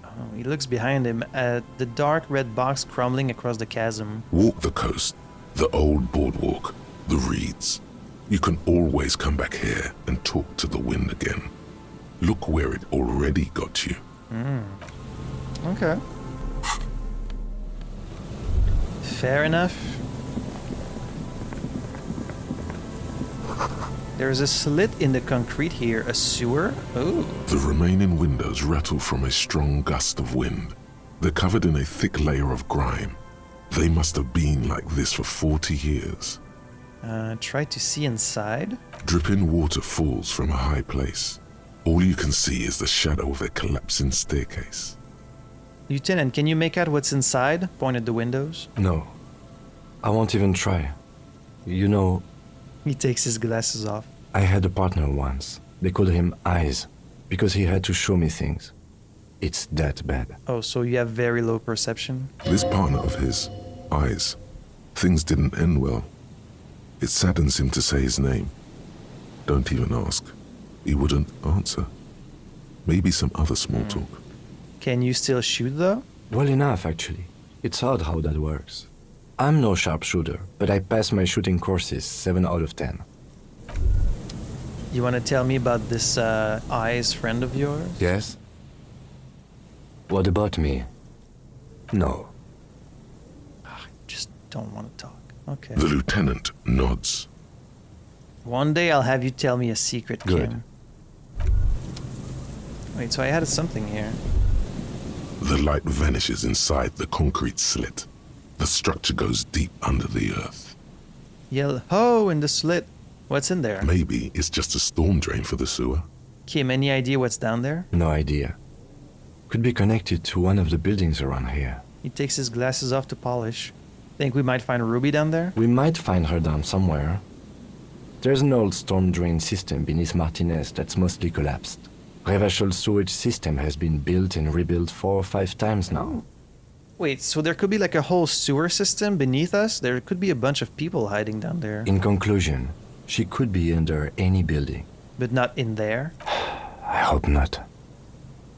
Oh, he looks behind him at the dark red box crumbling across the chasm. Walk the coast, the old boardwalk, the reeds. You can always come back here and talk to the wind again. Look where it already got you. Okay. Fair enough. There's a slit in the concrete here, a sewer. Ooh. The remaining windows rattle from a strong gust of wind. They're covered in a thick layer of grime. They must have been like this for 40 years. Try to see inside. Dripping water falls from a high place. All you can see is the shadow of a collapsing staircase. Lieutenant, can you make out what's inside? Point at the windows. No. I won't even try. You know, He takes his glasses off. I had a partner once. They called him Eyes, because he had to show me things. It's that bad. Oh, so you have very low perception? This partner of his, Eyes, things didn't end well. It saddens him to say his name. Don't even ask. He wouldn't answer. Maybe some other small talk. Can you still shoot though? Well enough, actually. It's odd how that works. I'm no sharpshooter, but I passed my shooting courses 7 out of 10. You want to tell me about this Eyes friend of yours? Yes? What about me? No. I just don't want to talk. Okay. The lieutenant nods. One day I'll have you tell me a secret, Good. Kim. Wait, so I had something here. The light vanishes inside the concrete slit. The structure goes deep under the earth. Yell ho in the slit. What's in there? Maybe it's just a storm drain for the sewer. Kim, any idea what's down there? No idea. Could be connected to one of the buildings around here. He takes his glasses off to polish. Think we might find Ruby down there? We might find her down somewhere. There's an old storm drain system beneath Martinaise that's mostly collapsed. Revachel's sewage system has been built and rebuilt 4 or 5 times now. Wait, so there could be like a whole sewer system beneath us? There could be a bunch of people hiding down there. In conclusion, she could be under any building. But not in there? I hope not.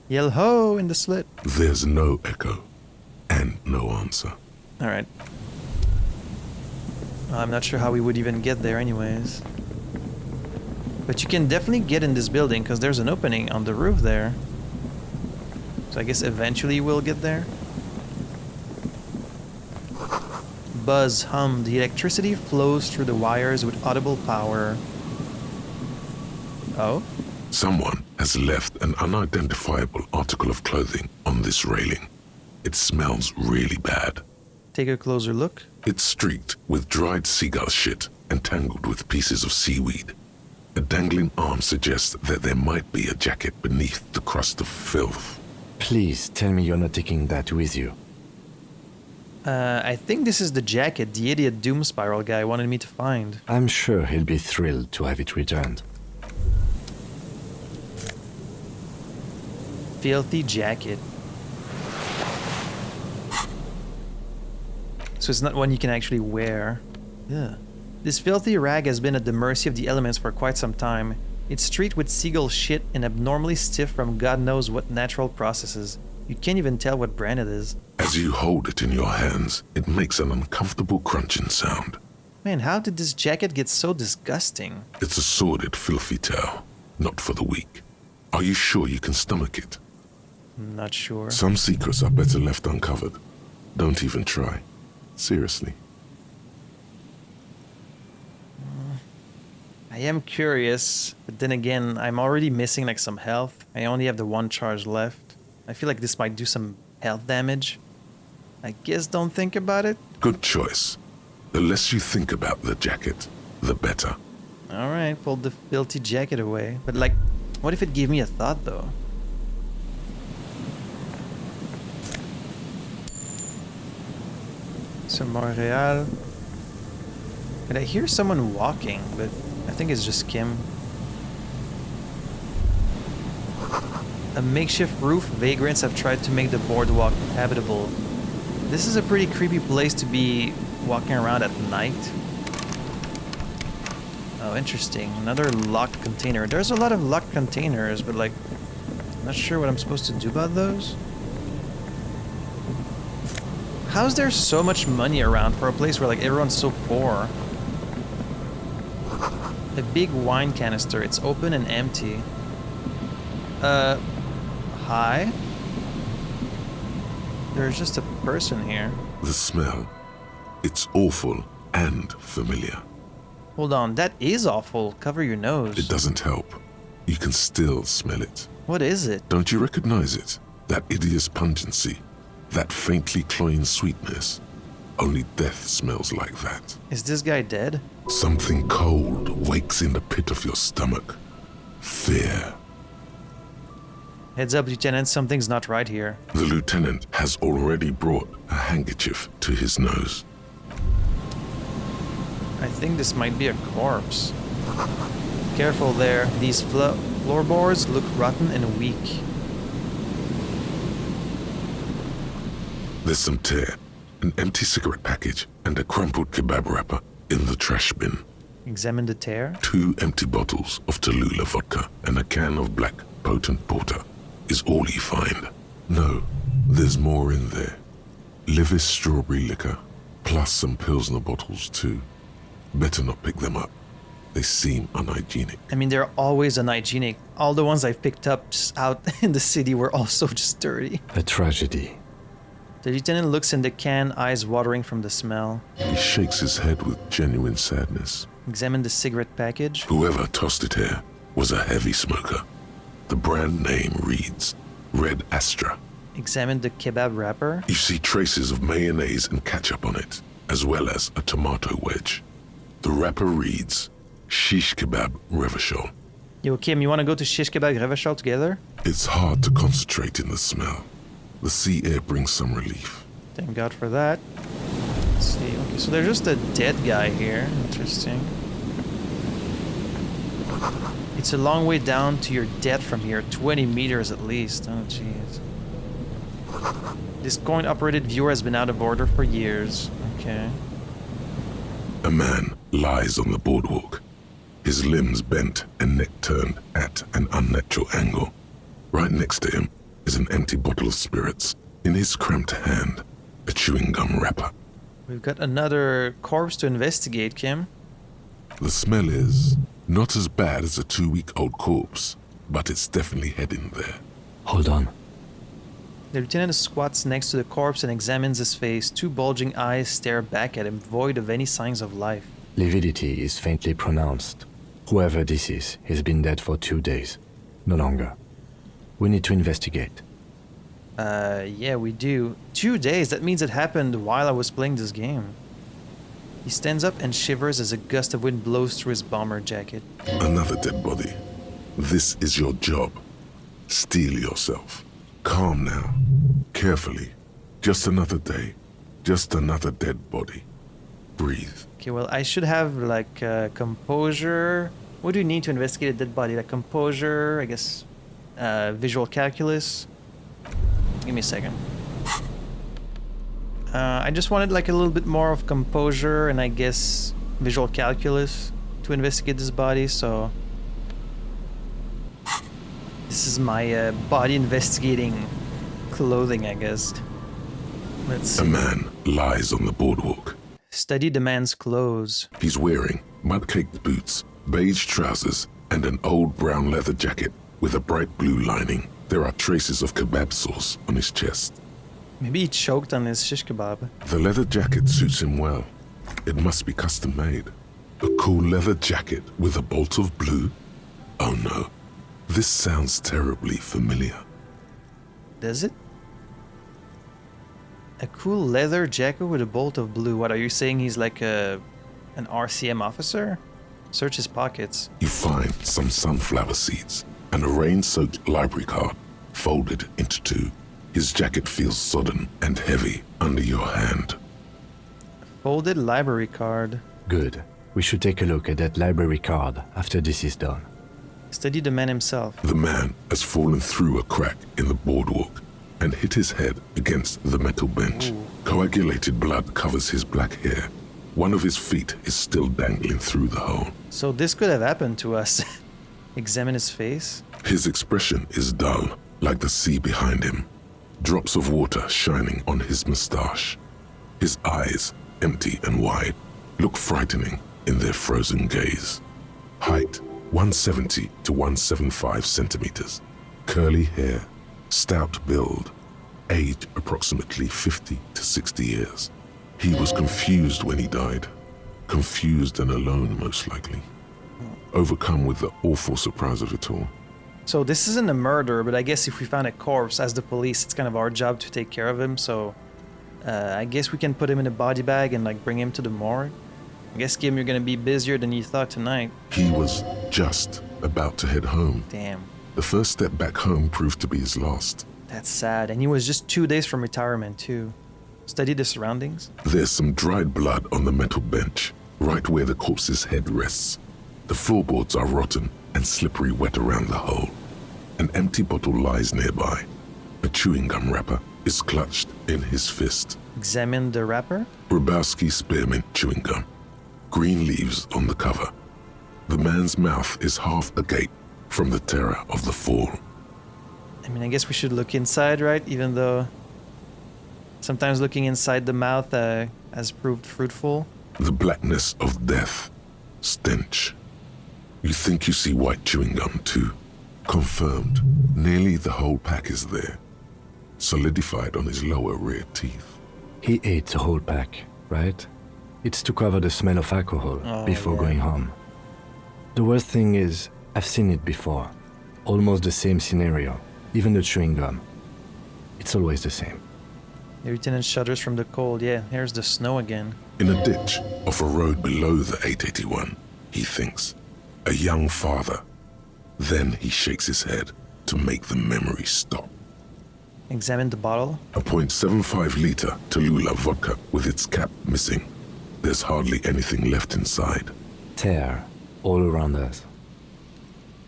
Yell ho in the slit. There's no echo and no answer. Alright. I'm not sure how we would even get there anyways. But you can definitely get in this building because there's an opening on the roof there. So I guess eventually we'll get there. Buzz, hum. The electricity flows through the wires with audible power. Oh? Someone has left an unidentifiable article of clothing on this railing. It smells really bad. Take a closer look. It's streaked with dried seagull shit and tangled with pieces of seaweed. A dangling arm suggests that there might be a jacket beneath the crust of filth. Please tell me you're not taking that with you. I think this is the jacket the idiot Doom Spiral guy wanted me to find. I'm sure he'll be thrilled to have it returned. Filthy jacket. So it's not one you can actually wear. Yeah. This filthy rag has been at the mercy of the elements for quite some time. It's streaked with seagull shit and abnormally stiff from God knows what natural processes. You can't even tell what brand it is. As you hold it in your hands, it makes an uncomfortable crunching sound. Man, how did this jacket get so disgusting? It's a sordid, filthy tale, not for the weak. Are you sure you can stomach it? I'm not sure. Some secrets are better left uncovered. Don't even try. Seriously. I am curious, but then again, I'm already missing like some health. I only have the one charge left. I feel like this might do some health damage. I guess don't think about it. Good choice. The less you think about the jacket, the better. Alright, pull the filthy jacket away. But like, what if it gave me a thought though? Some Montreal. And I hear someone walking, but I think it's just Kim. A makeshift roof. Vagrants have tried to make the boardwalk habitable. This is a pretty creepy place to be walking around at night. Oh, interesting. Another locked container. There's a lot of locked containers, but like, I'm not sure what I'm supposed to do about those. How's there so much money around for a place where like everyone's so poor? A big wine canister. It's open and empty. Hi? There's just a person here. The smell. It's awful and familiar. Hold on, that is awful. Cover your nose. It doesn't help. You can still smell it. What is it? Don't you recognize it? That hideous pungency. That faintly cloying sweetness. Only death smells like that. Is this guy dead? Something cold wakes in the pit of your stomach. Fear. Heads up, Lieutenant, something's not right here. The lieutenant has already brought a handkerchief to his nose. I think this might be a corpse. Careful there. These floorboards look rotten and weak. There's some tear, an empty cigarette package, and a crumpled kebab wrapper in the trash bin. Examine the tear. 2 empty bottles of Tallulah vodka and a can of black potent porter is all you find. No, there's more in there. Livis strawberry liquor, plus some Pilsner bottles too. Better not pick them up. They seem unhygienic. I mean, they're always unhygienic. All the ones I've picked up out in the city were also just dirty. A tragedy. The lieutenant looks in the can, eyes watering from the smell. He shakes his head with genuine sadness. Examine the cigarette package. Whoever tossed it here was a heavy smoker. The brand name reads Red Astra. Examine the kebab wrapper. You see traces of mayonnaise and ketchup on it, as well as a tomato wedge. The wrapper reads Shish Kebab Revachol. Yo, Kim, you want to go to Shish Kebab Revachol together? It's hard to concentrate in the smell. The sea air brings some relief. Thank God for that. Let's see. Okay, so there's just a dead guy here. Interesting. It's a long way down to your death from here. 20 meters at least. Oh, jeez. This coin-operated viewer has been out of order for years. Okay. A man lies on the boardwalk, his limbs bent and neck turned at an unnatural angle. Right next to him is an empty bottle of spirits. In his cramped hand, a chewing gum wrapper. We've got another corpse to investigate, Kim. The smell is not as bad as a 2-week-old corpse, but it's definitely heading there. Hold on. The lieutenant squats next to the corpse and examines his face. 2 bulging eyes stare back at him, void of any signs of life. Lividity is faintly pronounced. Whoever this is, he's been dead for 2 days. No longer. We need to investigate. Yeah, we do. 2 days, that means it happened while I was playing this game. He stands up and shivers as a gust of wind blows through his bomber jacket. Another dead body. This is your job. Steel yourself. Calm now. Carefully. Just another day. Just another dead body. Breathe. Okay, well, I should have, like, composure. What do you need to investigate a dead body? Like, composure, I guess, visual calculus. Give me a second. I just wanted, like, a little bit more of composure and, I guess, visual calculus to investigate this body, so... This is my body investigating clothing, I guess. Let's see. A man lies on the boardwalk. Study the man's clothes. He's wearing mud-caked boots, beige trousers, and an old brown leather jacket with a bright blue lining. There are traces of kebab sauce on his chest. Maybe he choked on his shish kebab. The leather jacket suits him well. It must be custom made. A cool leather jacket with a bolt of blue? Oh no, this sounds terribly familiar. Does it? A cool leather jacket with a bolt of blue. What are you saying? He's like an RCM officer? Search his pockets. You find some sunflower seeds and a rain-soaked library card folded into 2. His jacket feels sodden and heavy under your hand. Folded library card. Good. We should take a look at that library card after this is done. Study the man himself. The man has fallen through a crack in the boardwalk and hit his head against the metal bench. Ooh. Coagulated blood covers his black hair. One of his feet is still dangling through the hole. So this could have happened to us. Examine his face. His expression is dull, like the sea behind him. Drops of water shining on his mustache. His eyes, empty and wide, look frightening in their frozen gaze. Height, 170 to 175 centimeters. Curly hair, stout build. Age approximately 50 to 60 years. He was confused when he died. Confused and alone, most likely. Overcome with the awful surprise of it all. So this isn't a murder, but I guess if we found a corpse as the police, it's kind of our job to take care of him. So I guess we can put him in a body bag and like bring him to the morgue. I guess, Kim, you're gonna be busier than you thought tonight. He was just about to head home. Damn. The first step back home proved to be his last. That's sad. And he was just 2 days from retirement too. Study the surroundings. There's some dried blood on the metal bench, right where the corpse's head rests. The floorboards are rotten and slippery wet around the hole. An empty bottle lies nearby. A chewing gum wrapper is clutched in his fist. Examine the wrapper. Grabowski spearmint chewing gum. Green leaves on the cover. The man's mouth is half agape from the terror of the fall. I mean, I guess we should look inside, right? Even though sometimes looking inside the mouth has proved fruitful. The blackness of death. Stench. You think you see white chewing gum too. Confirmed. Nearly the whole pack is there. Solidified on his lower rear teeth. He ate the whole pack, right? It's to cover the smell of alcohol before going home. The worst thing is, I've seen it before. Almost the same scenario. Even the chewing gum. It's always the same. The lieutenant shudders from the cold. Yeah, here's the snow again. In a ditch off a road below the 881, he thinks. A young father. Then he shakes his head to make the memory stop. Examine the bottle. A .75 liter Tallulah vodka with its cap missing. There's hardly anything left inside. Tear all around us.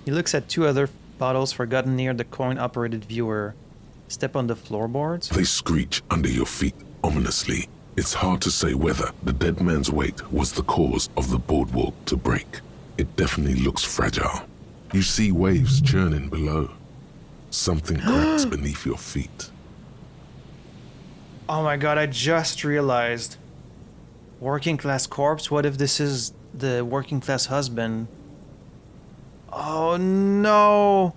He looks at 2 other bottles forgotten near the coin-operated viewer. Step on the floorboards? They screech under your feet ominously. It's hard to say whether the dead man's weight was the cause of the boardwalk to break. It definitely looks fragile. You see waves churning below. Something cracks beneath your feet. Oh my god, I just realized. Working class corpse? What if this is the working class husband? Oh no!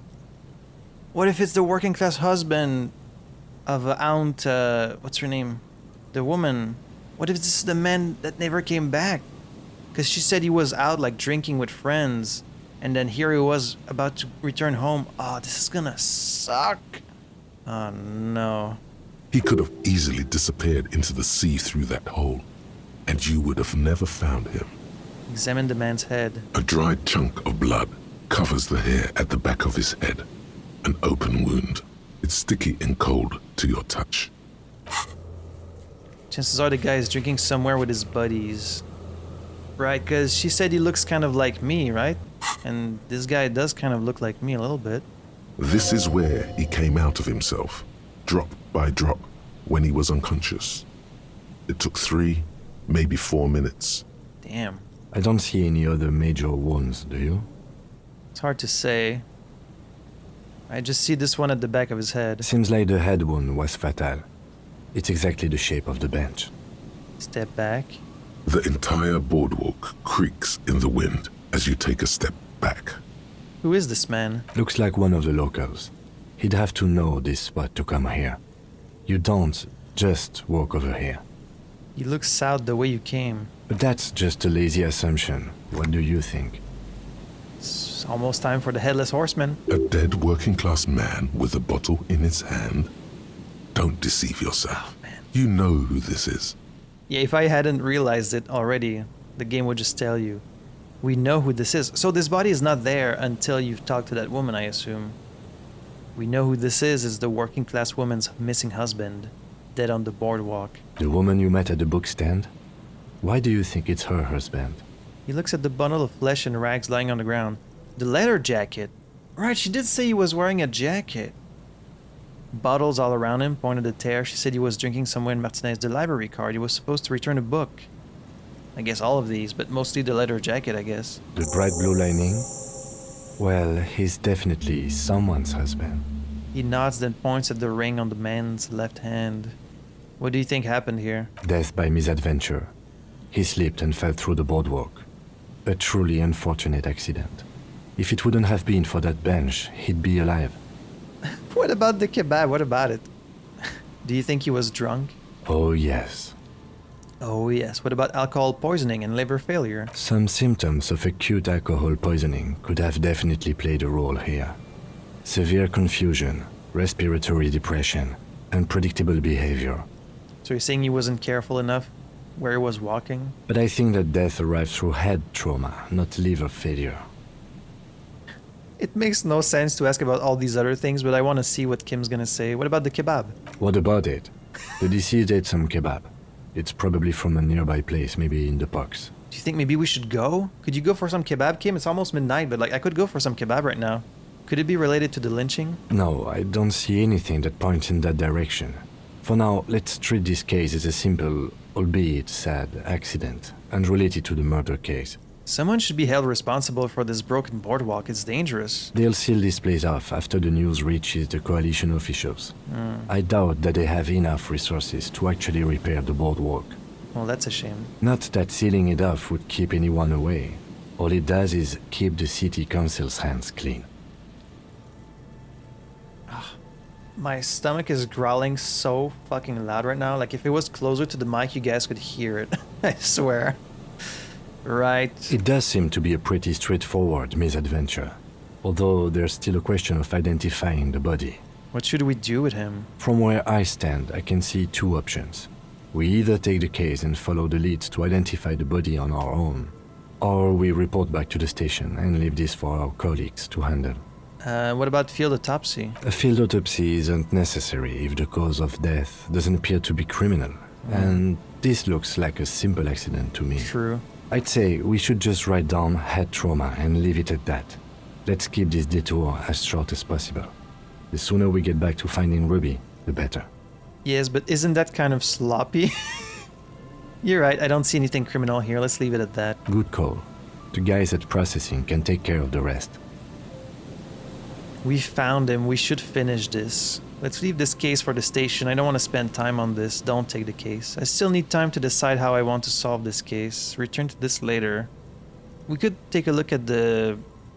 What if it's the working class husband of Aunt, what's her name? The woman. What if this is the man that never came back? Because she said he was out like drinking with friends. And then here he was about to return home. Oh, this is gonna suck. Oh no. He could have easily disappeared into the sea through that hole, and you would have never found him. Examine the man's head. A dried chunk of blood covers the hair at the back of his head. An open wound. It's sticky and cold to your touch. Chances are the guy is drinking somewhere with his buddies. Right, because she said he looks kind of like me, right? And this guy does kind of look like me a little bit. This is where he came out of himself, drop by drop, when he was unconscious. It took 3, maybe 4 minutes. Damn. I don't see any other major wounds, do you? It's hard to say. I just see this one at the back of his head. Seems like the head wound was fatal. It's exactly the shape of the bench. Step back. The entire boardwalk creaks in the wind as you take a step back. Who is this man? Looks like one of the locals. He'd have to know this spot to come here. You don't just walk over here. He looks south the way you came. But that's just a lazy assumption. What do you think? It's almost time for the Headless Horseman. A dead working-class man with a bottle in his hand? Don't deceive yourself. Oh, man. You know who this is. Yeah, if I hadn't realized it already, the game would just tell you. We know who this is. So this body is not there until you've talked to that woman, I assume. We know who this is the working class woman's missing husband, dead on the boardwalk. The woman you met at the book stand? Why do you think it's her husband? He looks at the bundle of flesh and rags lying on the ground. The leather jacket. Right, she did say he was wearing a jacket. Bottles all around him, pointed at tear. She said he was drinking somewhere in Martinaise, the library card. He was supposed to return a book. I guess all of these, but mostly the leather jacket, I guess. The bright blue lining? Well, he's definitely someone's husband. He nods, then points at the ring on the man's left hand. What do you think happened here? Death by misadventure. He slipped and fell through the boardwalk. A truly unfortunate accident. If it wouldn't have been for that bench, he'd be alive. What about the kebab? What about it? Do you think he was drunk? Oh, yes. Oh, yes. What about alcohol poisoning and liver failure? Some symptoms of acute alcohol poisoning could have definitely played a role here. Severe confusion, respiratory depression, unpredictable behavior. So you're saying he wasn't careful enough where he was walking? But I think that death arrived through head trauma, not liver failure. It makes no sense to ask about all these other things, but I want to see what Kim's gonna say. What about the kebab? What about it? The deceased ate some kebab. It's probably from a nearby place, maybe in the box. Do you think maybe we should go? Could you go for some kebab, Kim? It's almost midnight, but I could go for some kebab right now. Could it be related to the lynching? No, I don't see anything that points in that direction. For now, let's treat this case as a simple, albeit sad, accident, unrelated to the murder case. Someone should be held responsible for this broken boardwalk. It's dangerous. They'll seal this place off after the news reaches the coalition officials. I doubt that they have enough resources to actually repair the boardwalk. Well, that's a shame. Not that sealing it off would keep anyone away. All it does is keep the city council's hands clean. My stomach is growling so fucking loud right now. Like if it was closer to the mic, you guys could hear it. I swear. Right. It does seem to be a pretty straightforward misadventure, although there's still a question of identifying the body. What should we do with him? From where I stand, I can see two options. We either take the case and follow the leads to identify the body on our own, or we report back to the station and leave this for our colleagues to handle. What about field autopsy? A field autopsy isn't necessary if the cause of death doesn't appear to be criminal, and this looks like a simple accident to me. True. I'd say we should just write down head trauma and leave it at that. Let's keep this detour as short as possible. The sooner we get back to finding Ruby, the better. Yes, but isn't that kind of sloppy? You're right, I don't see anything criminal here. Let's leave it at that. Good call. The guys at processing can take care of the rest. We found him. We should finish this. Let's leave this case for the station. I don't want to spend time on this. Don't take the case. I still need time to decide how I want to solve this case. Return to this later. We could take a look at the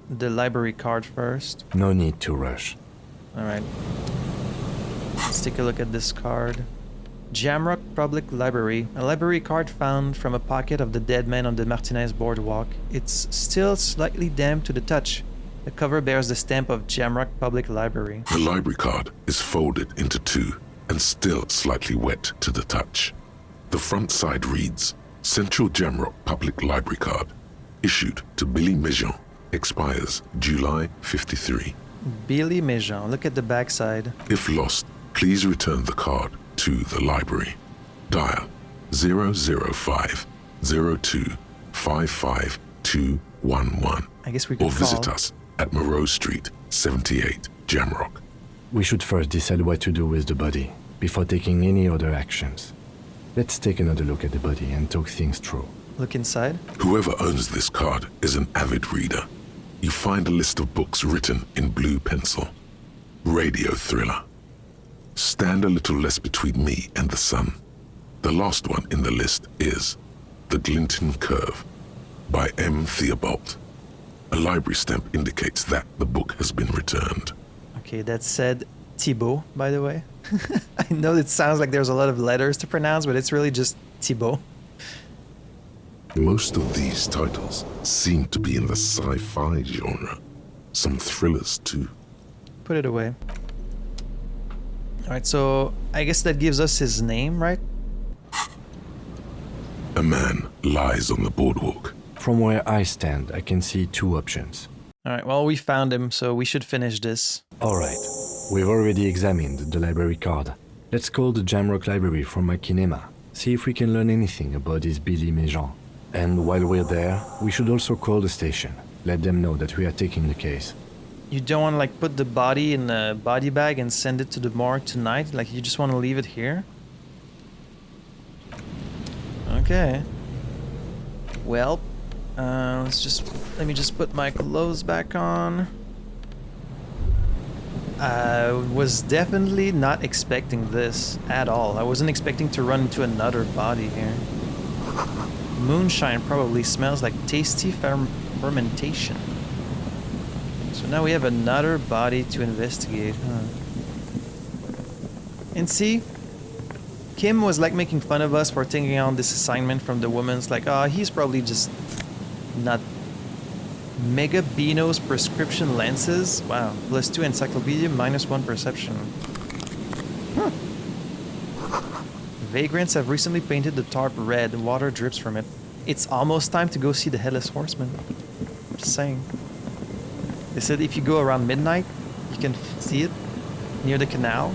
library card first. No need to rush. Alright. Let's take a look at this card. Jamrock Public Library. A library card found from a pocket of the dead man on the Martinaise boardwalk. It's still slightly damp to the touch. The cover bears the stamp of Jamrock Public Library. The library card is folded into two and still slightly wet to the touch. The front side reads, Central Jamrock Public Library Card, issued to Billy Mejean, expires July 53. Billy Mejean. Look at the backside. If lost, please return the card to the library. Dial 005 02 55 211. I guess we could or visit call. us at Moreau Street, 78, Jamrock. We should first decide what to do with the body before taking any other actions. Let's take another look at the body and talk things through. Look inside. Whoever owns this card is an avid reader. You find a list of books written in blue pencil. Radio thriller. Stand a little less between me and the sun. The last one in the list is The Glinton Curve by M. Theobald. A library stamp indicates that the book has been returned. Okay, that said Thibault, by the way. I know it sounds like there's a lot of letters to pronounce, but it's really just Thibault. Most of these titles seem to be in the sci-fi genre. Some thrillers too. Put it away. Alright, so I guess that gives us his name, right? A man lies on the boardwalk. From where I stand, I can see two options. Alright, well, we found him, so we should finish this. Alright, we've already examined the library card. Let's call the Jamrock Library from my kinema, see if we can learn anything about this Billy Mejean. And while we're there, we should also call the station, let them know that we are taking the case. You don't want to, like, put the body in a body bag and send it to the morgue tonight? Like, you just want to leave it here? Okay. Well, let me just put my clothes back on. I was definitely not expecting this at all. I wasn't expecting to run into another body here. Moonshine probably smells like tasty fermentation. So now we have another body to investigate, huh? And see, Kim was like making fun of us for taking on this assignment from the woman's like, oh, he's probably just not. Mega Beano's prescription lenses? Wow. +2 encyclopedia, -1 perception. Huh. Vagrants have recently painted the tarp red. Water drips from it. It's almost time to go see the Headless Horseman. Just saying. They said if you go around midnight, you can see it near the canal.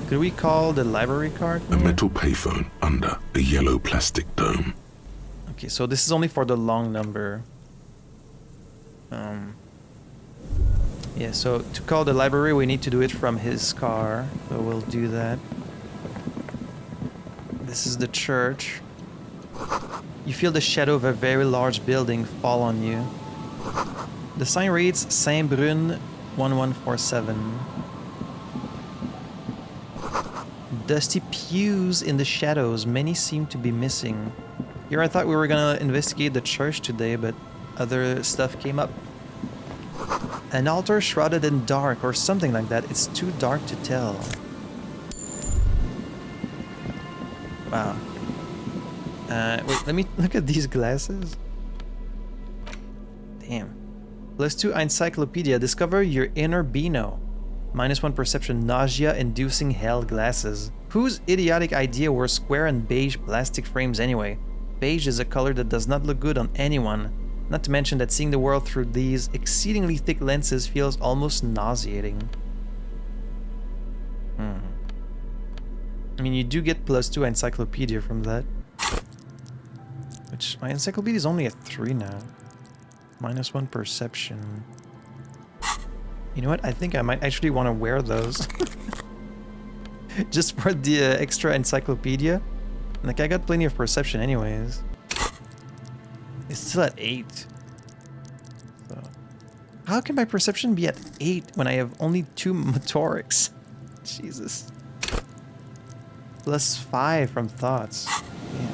Could we call the library card? A metal payphone under a yellow plastic dome. Okay, so this is only for the long number. Yeah, so to call the library, we need to do it from his car. So we'll do that. This is the church. You feel the shadow of a very large building fall on you. The sign reads Saint-Brun 1147. Dusty pews in the shadows. Many seem to be missing. Here I thought we were gonna investigate the church today, but other stuff came up. An altar shrouded in dark or something like that. It's too dark to tell. Wow. Wait, let me look at these glasses. Damn. +2 encyclopedia. Discover your inner Beano. -1 perception. Nausea-inducing hell glasses. Whose idiotic idea were square and beige plastic frames anyway? Beige is a color that does not look good on anyone. Not to mention that seeing the world through these exceedingly thick lenses feels almost nauseating. I mean, you do get +2 encyclopedia from that. Which, my encyclopedia is only at 3 now. -1 perception. You know what? I think I might actually want to wear those. Just for the extra encyclopedia. Like, I got plenty of perception anyways. It's still at 8. So, how can my perception be at 8 when I have only 2 motorics? Jesus. Plus 5 from thoughts. Yeah.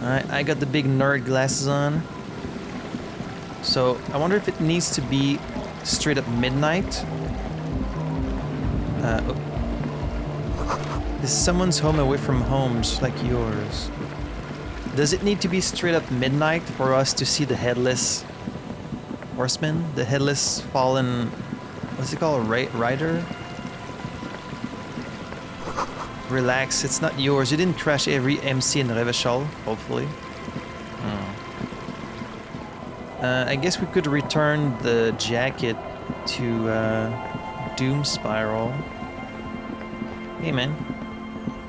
Alright, I got the big nerd glasses on. So, I wonder if it needs to be straight up midnight. This is someone's home away from home, just like yours. Does it need to be straight up midnight for us to see the headless horseman? The headless fallen... What's it called? Rider? Relax, it's not yours. You didn't crash every MC in Revachol, hopefully. I guess we could return the jacket to Doom Spiral. Hey man,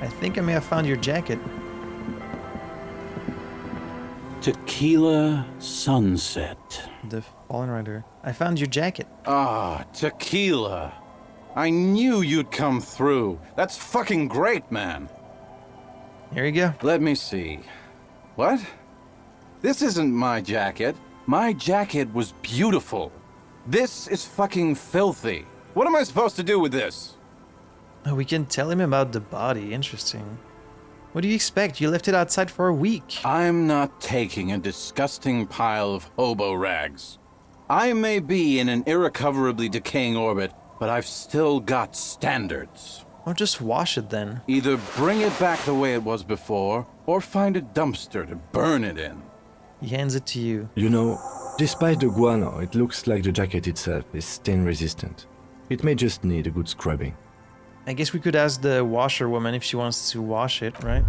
I think I may have found your jacket. Tequila Sunset. The Fallen Rider. I found your jacket. Ah, tequila. I knew you'd come through. That's fucking great, man. Here you go. Let me see. What? This isn't my jacket. My jacket was beautiful. This is fucking filthy. What am I supposed to do with this? Oh, we can tell him about the body. Interesting. What do you expect? You left it outside for a week. I'm not taking a disgusting pile of hobo rags. I may be in an irrecoverably decaying orbit, but I've still got standards. Well, just wash it then. Either bring it back the way it was before, or find a dumpster to burn it in. He hands it to you. You know, despite the guano, it looks like the jacket itself is stain resistant. It may just need a good scrubbing. I guess we could ask the washerwoman if she wants to wash it, right?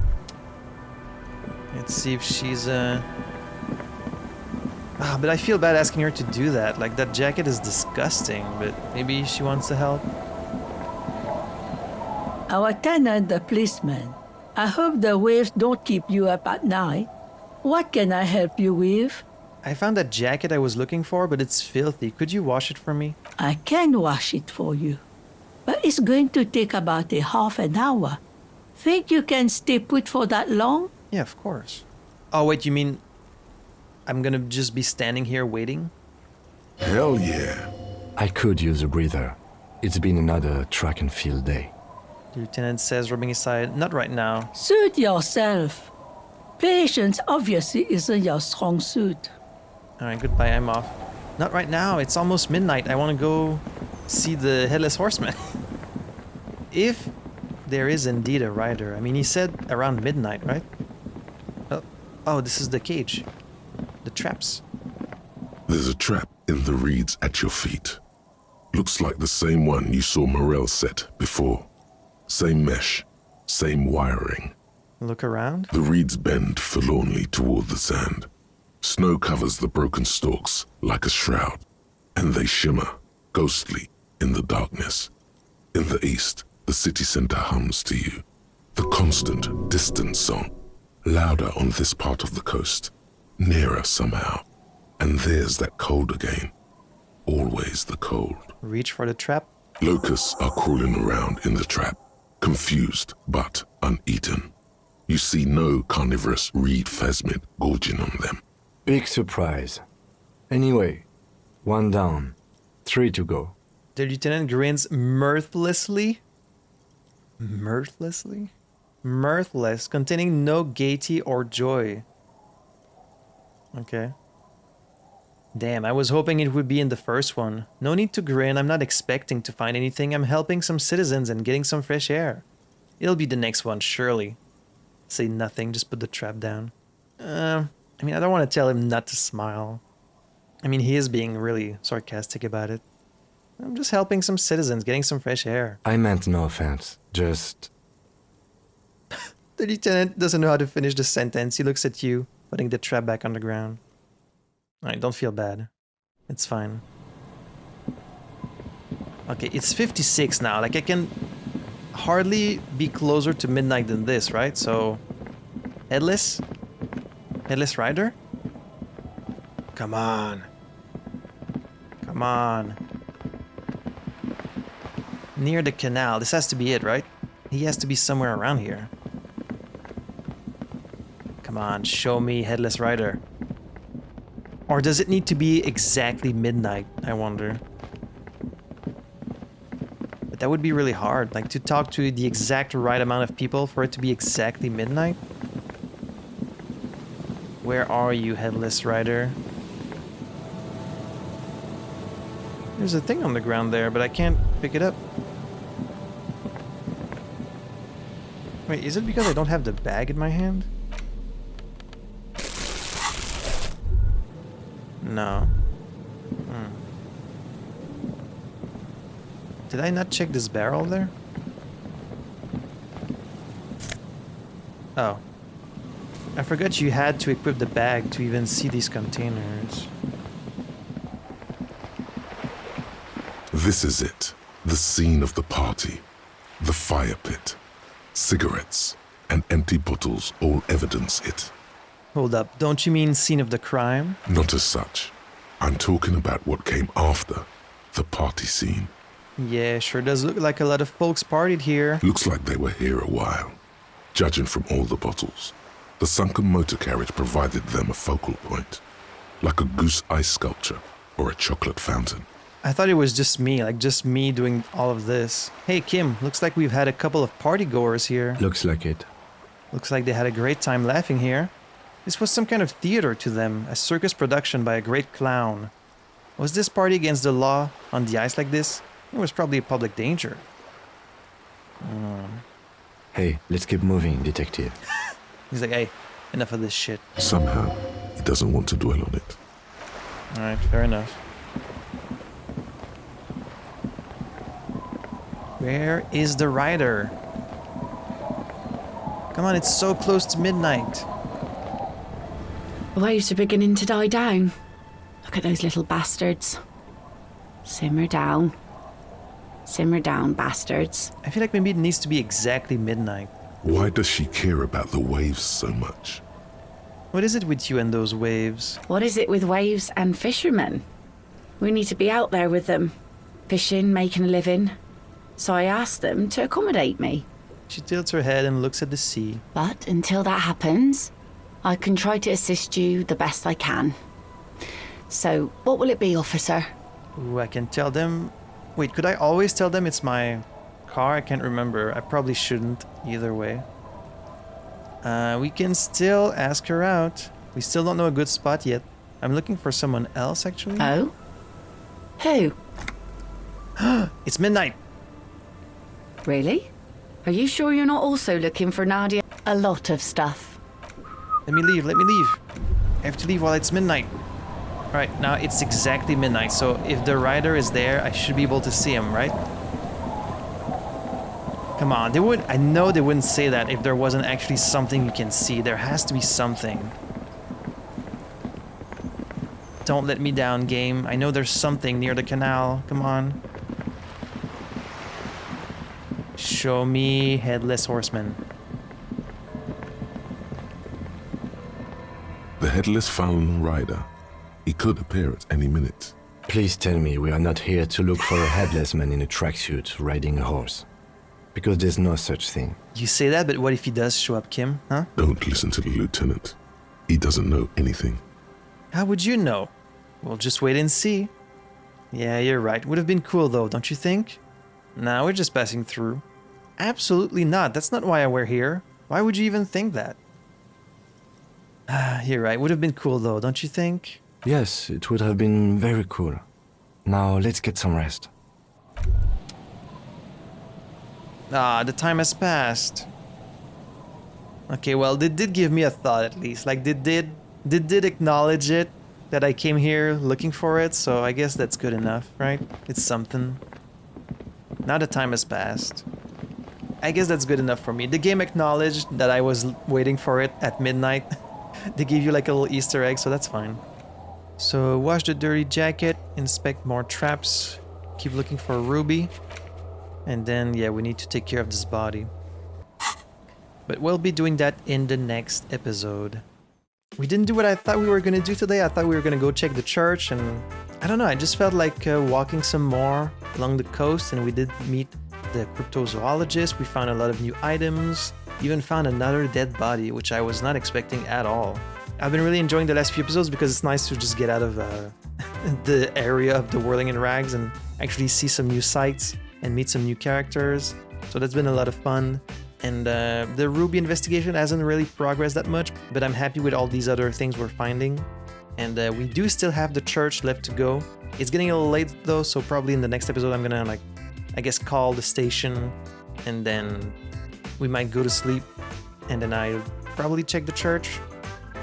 Let's see if she's but I feel bad asking her to do that. Like, that jacket is disgusting, but maybe she wants to help. Our tenant, the policeman. I hope the waves don't keep you up at night. What can I help you with? I found that jacket I was looking for, but it's filthy. Could you wash it for me? I can wash it for you, but it's going to take about a half an hour. Think you can stay put for that long? Yeah, of course. Oh, wait, you mean I'm gonna just be standing here waiting? Hell yeah. I could use a breather. It's been another track and field day. The lieutenant says, rubbing his side. Not right now. Suit yourself. Patience obviously isn't your strong suit. Alright, goodbye, I'm off. Not right now, it's almost midnight. I want to go see the Headless Horseman. If there is indeed a rider. I mean, he said around midnight, right? Oh, this is the cage. The traps. There's a trap in the reeds at your feet. Looks like the same one you saw Morel set before. Same mesh, same wiring. Look around. The reeds bend forlornly toward the sand. Snow covers the broken stalks like a shroud, and they shimmer, ghostly, in the darkness. In the east, the city center hums to you. The constant, distant song, louder on this part of the coast, nearer somehow. And there's that cold again. Always the cold. Reach for the trap. Locusts are crawling around in the trap, confused but uneaten. You see no carnivorous reed phasmid gorging on them. Big surprise. Anyway, 1 down, 3 to go. The lieutenant grins mirthlessly. Mirthlessly? Mirthless, containing no gaiety or joy. Okay. Damn, I was hoping it would be in the first one. No need to grin, I'm not expecting to find anything. I'm helping some citizens and getting some fresh air. It'll be the next one, surely. Say nothing, just put the trap down. I mean, I don't want to tell him not to smile. I mean, he is being really sarcastic about it. I'm just helping some citizens, getting some fresh air. I meant no offense, just... The lieutenant doesn't know how to finish the sentence. He looks at you, putting the trap back on the ground. Alright, don't feel bad. It's fine. Okay, it's 56 now. Like, I can hardly be closer to midnight than this, right? So, Headless? Headless Rider? Come on. Come on. Near the canal. This has to be it, right? He has to be somewhere around here. Come on, show me Headless Rider. Or does it need to be exactly midnight, I wonder? But that would be really hard, like to talk to the exact right amount of people for it to be exactly midnight. Where are you, Headless Rider? There's a thing on the ground there, but I can't pick it up. Wait, is it because I don't have the bag in my hand? No. Did I not check this barrel there? Oh. I forgot you had to equip the bag to even see these containers. This is it. The scene of the party. The fire pit. Cigarettes and empty bottles all evidence it. Hold up, don't you mean scene of the crime? Not as such. I'm talking about what came after the party scene. Yeah, sure does look like a lot of folks partied here. Looks like they were here a while. Judging from all the bottles, the sunken motor carriage provided them a focal point. Like a goose ice sculpture or a chocolate fountain. I thought it was just me, like just me doing all of this. Hey Kim, looks like we've had a couple of party goers here. Looks like it. Looks like they had a great time laughing here. This was some kind of theater to them, a circus production by a great clown. Was this party against the law on the ice like this? It was probably a public danger. Hey, let's keep moving, detective. He's like, hey, enough of this shit. Somehow, he doesn't want to dwell on it. Alright, fair enough. Where is the rider? Come on, it's so close to midnight. The waves are beginning to die down. Look at those little bastards. Simmer down. Simmer down, bastards. I feel like maybe it needs to be exactly midnight. Why does she care about the waves so much? What is it with you and those waves? What is it with waves and fishermen? We need to be out there with them. Fishing, making a living. So I asked them to accommodate me. She tilts her head and looks at the sea. But until that happens, I can try to assist you the best I can. So, what will it be, officer? Ooh, I can tell them... Wait, could I always tell them it's my car? I can't remember. I probably shouldn't either way. We can still ask her out. We still don't know a good spot yet. I'm looking for someone else, actually. Oh? Who? It's midnight. Really? Are you sure you're not also looking for Nadia? A lot of stuff. Let me leave. I have to leave while it's midnight. Alright, now it's exactly midnight, so if the rider is there, I should be able to see him, right? Come on, I know they wouldn't say that if there wasn't actually something you can see. There has to be something. Don't let me down, game. I know there's something near the canal. Come on. Show me Headless Horseman. The headless fallen rider. He could appear at any minute. Please tell me we are not here to look for a headless man in a tracksuit riding a horse. Because there's no such thing. You say that, but what if he does show up, Kim? Huh? Don't listen to the lieutenant. He doesn't know anything. How would you know? We'll just wait and see. Yeah, you're right. Would have been cool though, don't you think? Nah, we're just passing through. Absolutely not. That's not why we're here. Why would you even think that? You're right. Would have been cool though, don't you think? Yes, it would have been very cool. Now let's get some rest. The time has passed. Okay, well, they did give me a thought at least. Like, they did acknowledge it, that I came here looking for it, so I guess that's good enough, right? It's something. Now the time has passed. I guess that's good enough for me. The game acknowledged that I was waiting for it at midnight. They gave you like a little Easter egg, so that's fine. So, wash the dirty jacket, inspect more traps, keep looking for Ruby. And then, yeah, we need to take care of this body. But we'll be doing that in the next episode. we didn't do what I thought we were going to do today. I thought we were going to go check the church, and I don't know, I just felt like walking some more along the coast, and we did meet the cryptozoologist. We found a lot of new items, even found another dead body, which I was not expecting at all. I've been really enjoying the last few episodes because it's nice to just get out of the area of the Whirling in Rags and actually see some new sights and meet some new characters. So that's been a lot of fun. And the Ruby investigation hasn't really progressed that much, but I'm happy with all these other things we're finding. And we do still have the church left to go. It's getting a little late though, so probably in the next episode I'm gonna call the station, and then we might go to sleep, and then I'll probably check the church.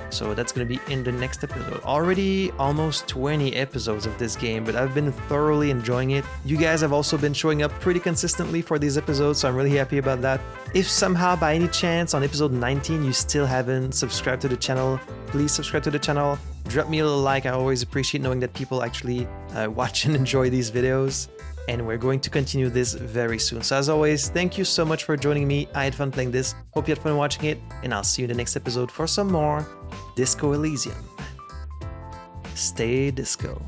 So that's gonna be in the next episode. Already almost 20 episodes of this game, but I've been thoroughly enjoying it. You guys have also been showing up pretty consistently for these episodes, so I'm really happy about that. If somehow by any chance on episode 19 you still haven't subscribed to the channel, please subscribe to the channel. Drop me a little like. I always appreciate knowing that people actually watch and enjoy these videos. And we're going to continue this very soon. So as always, thank you so much for joining me. I had fun playing this. Hope you had fun watching it. And I'll see you in the next episode for some more Disco Elysium. Stay disco.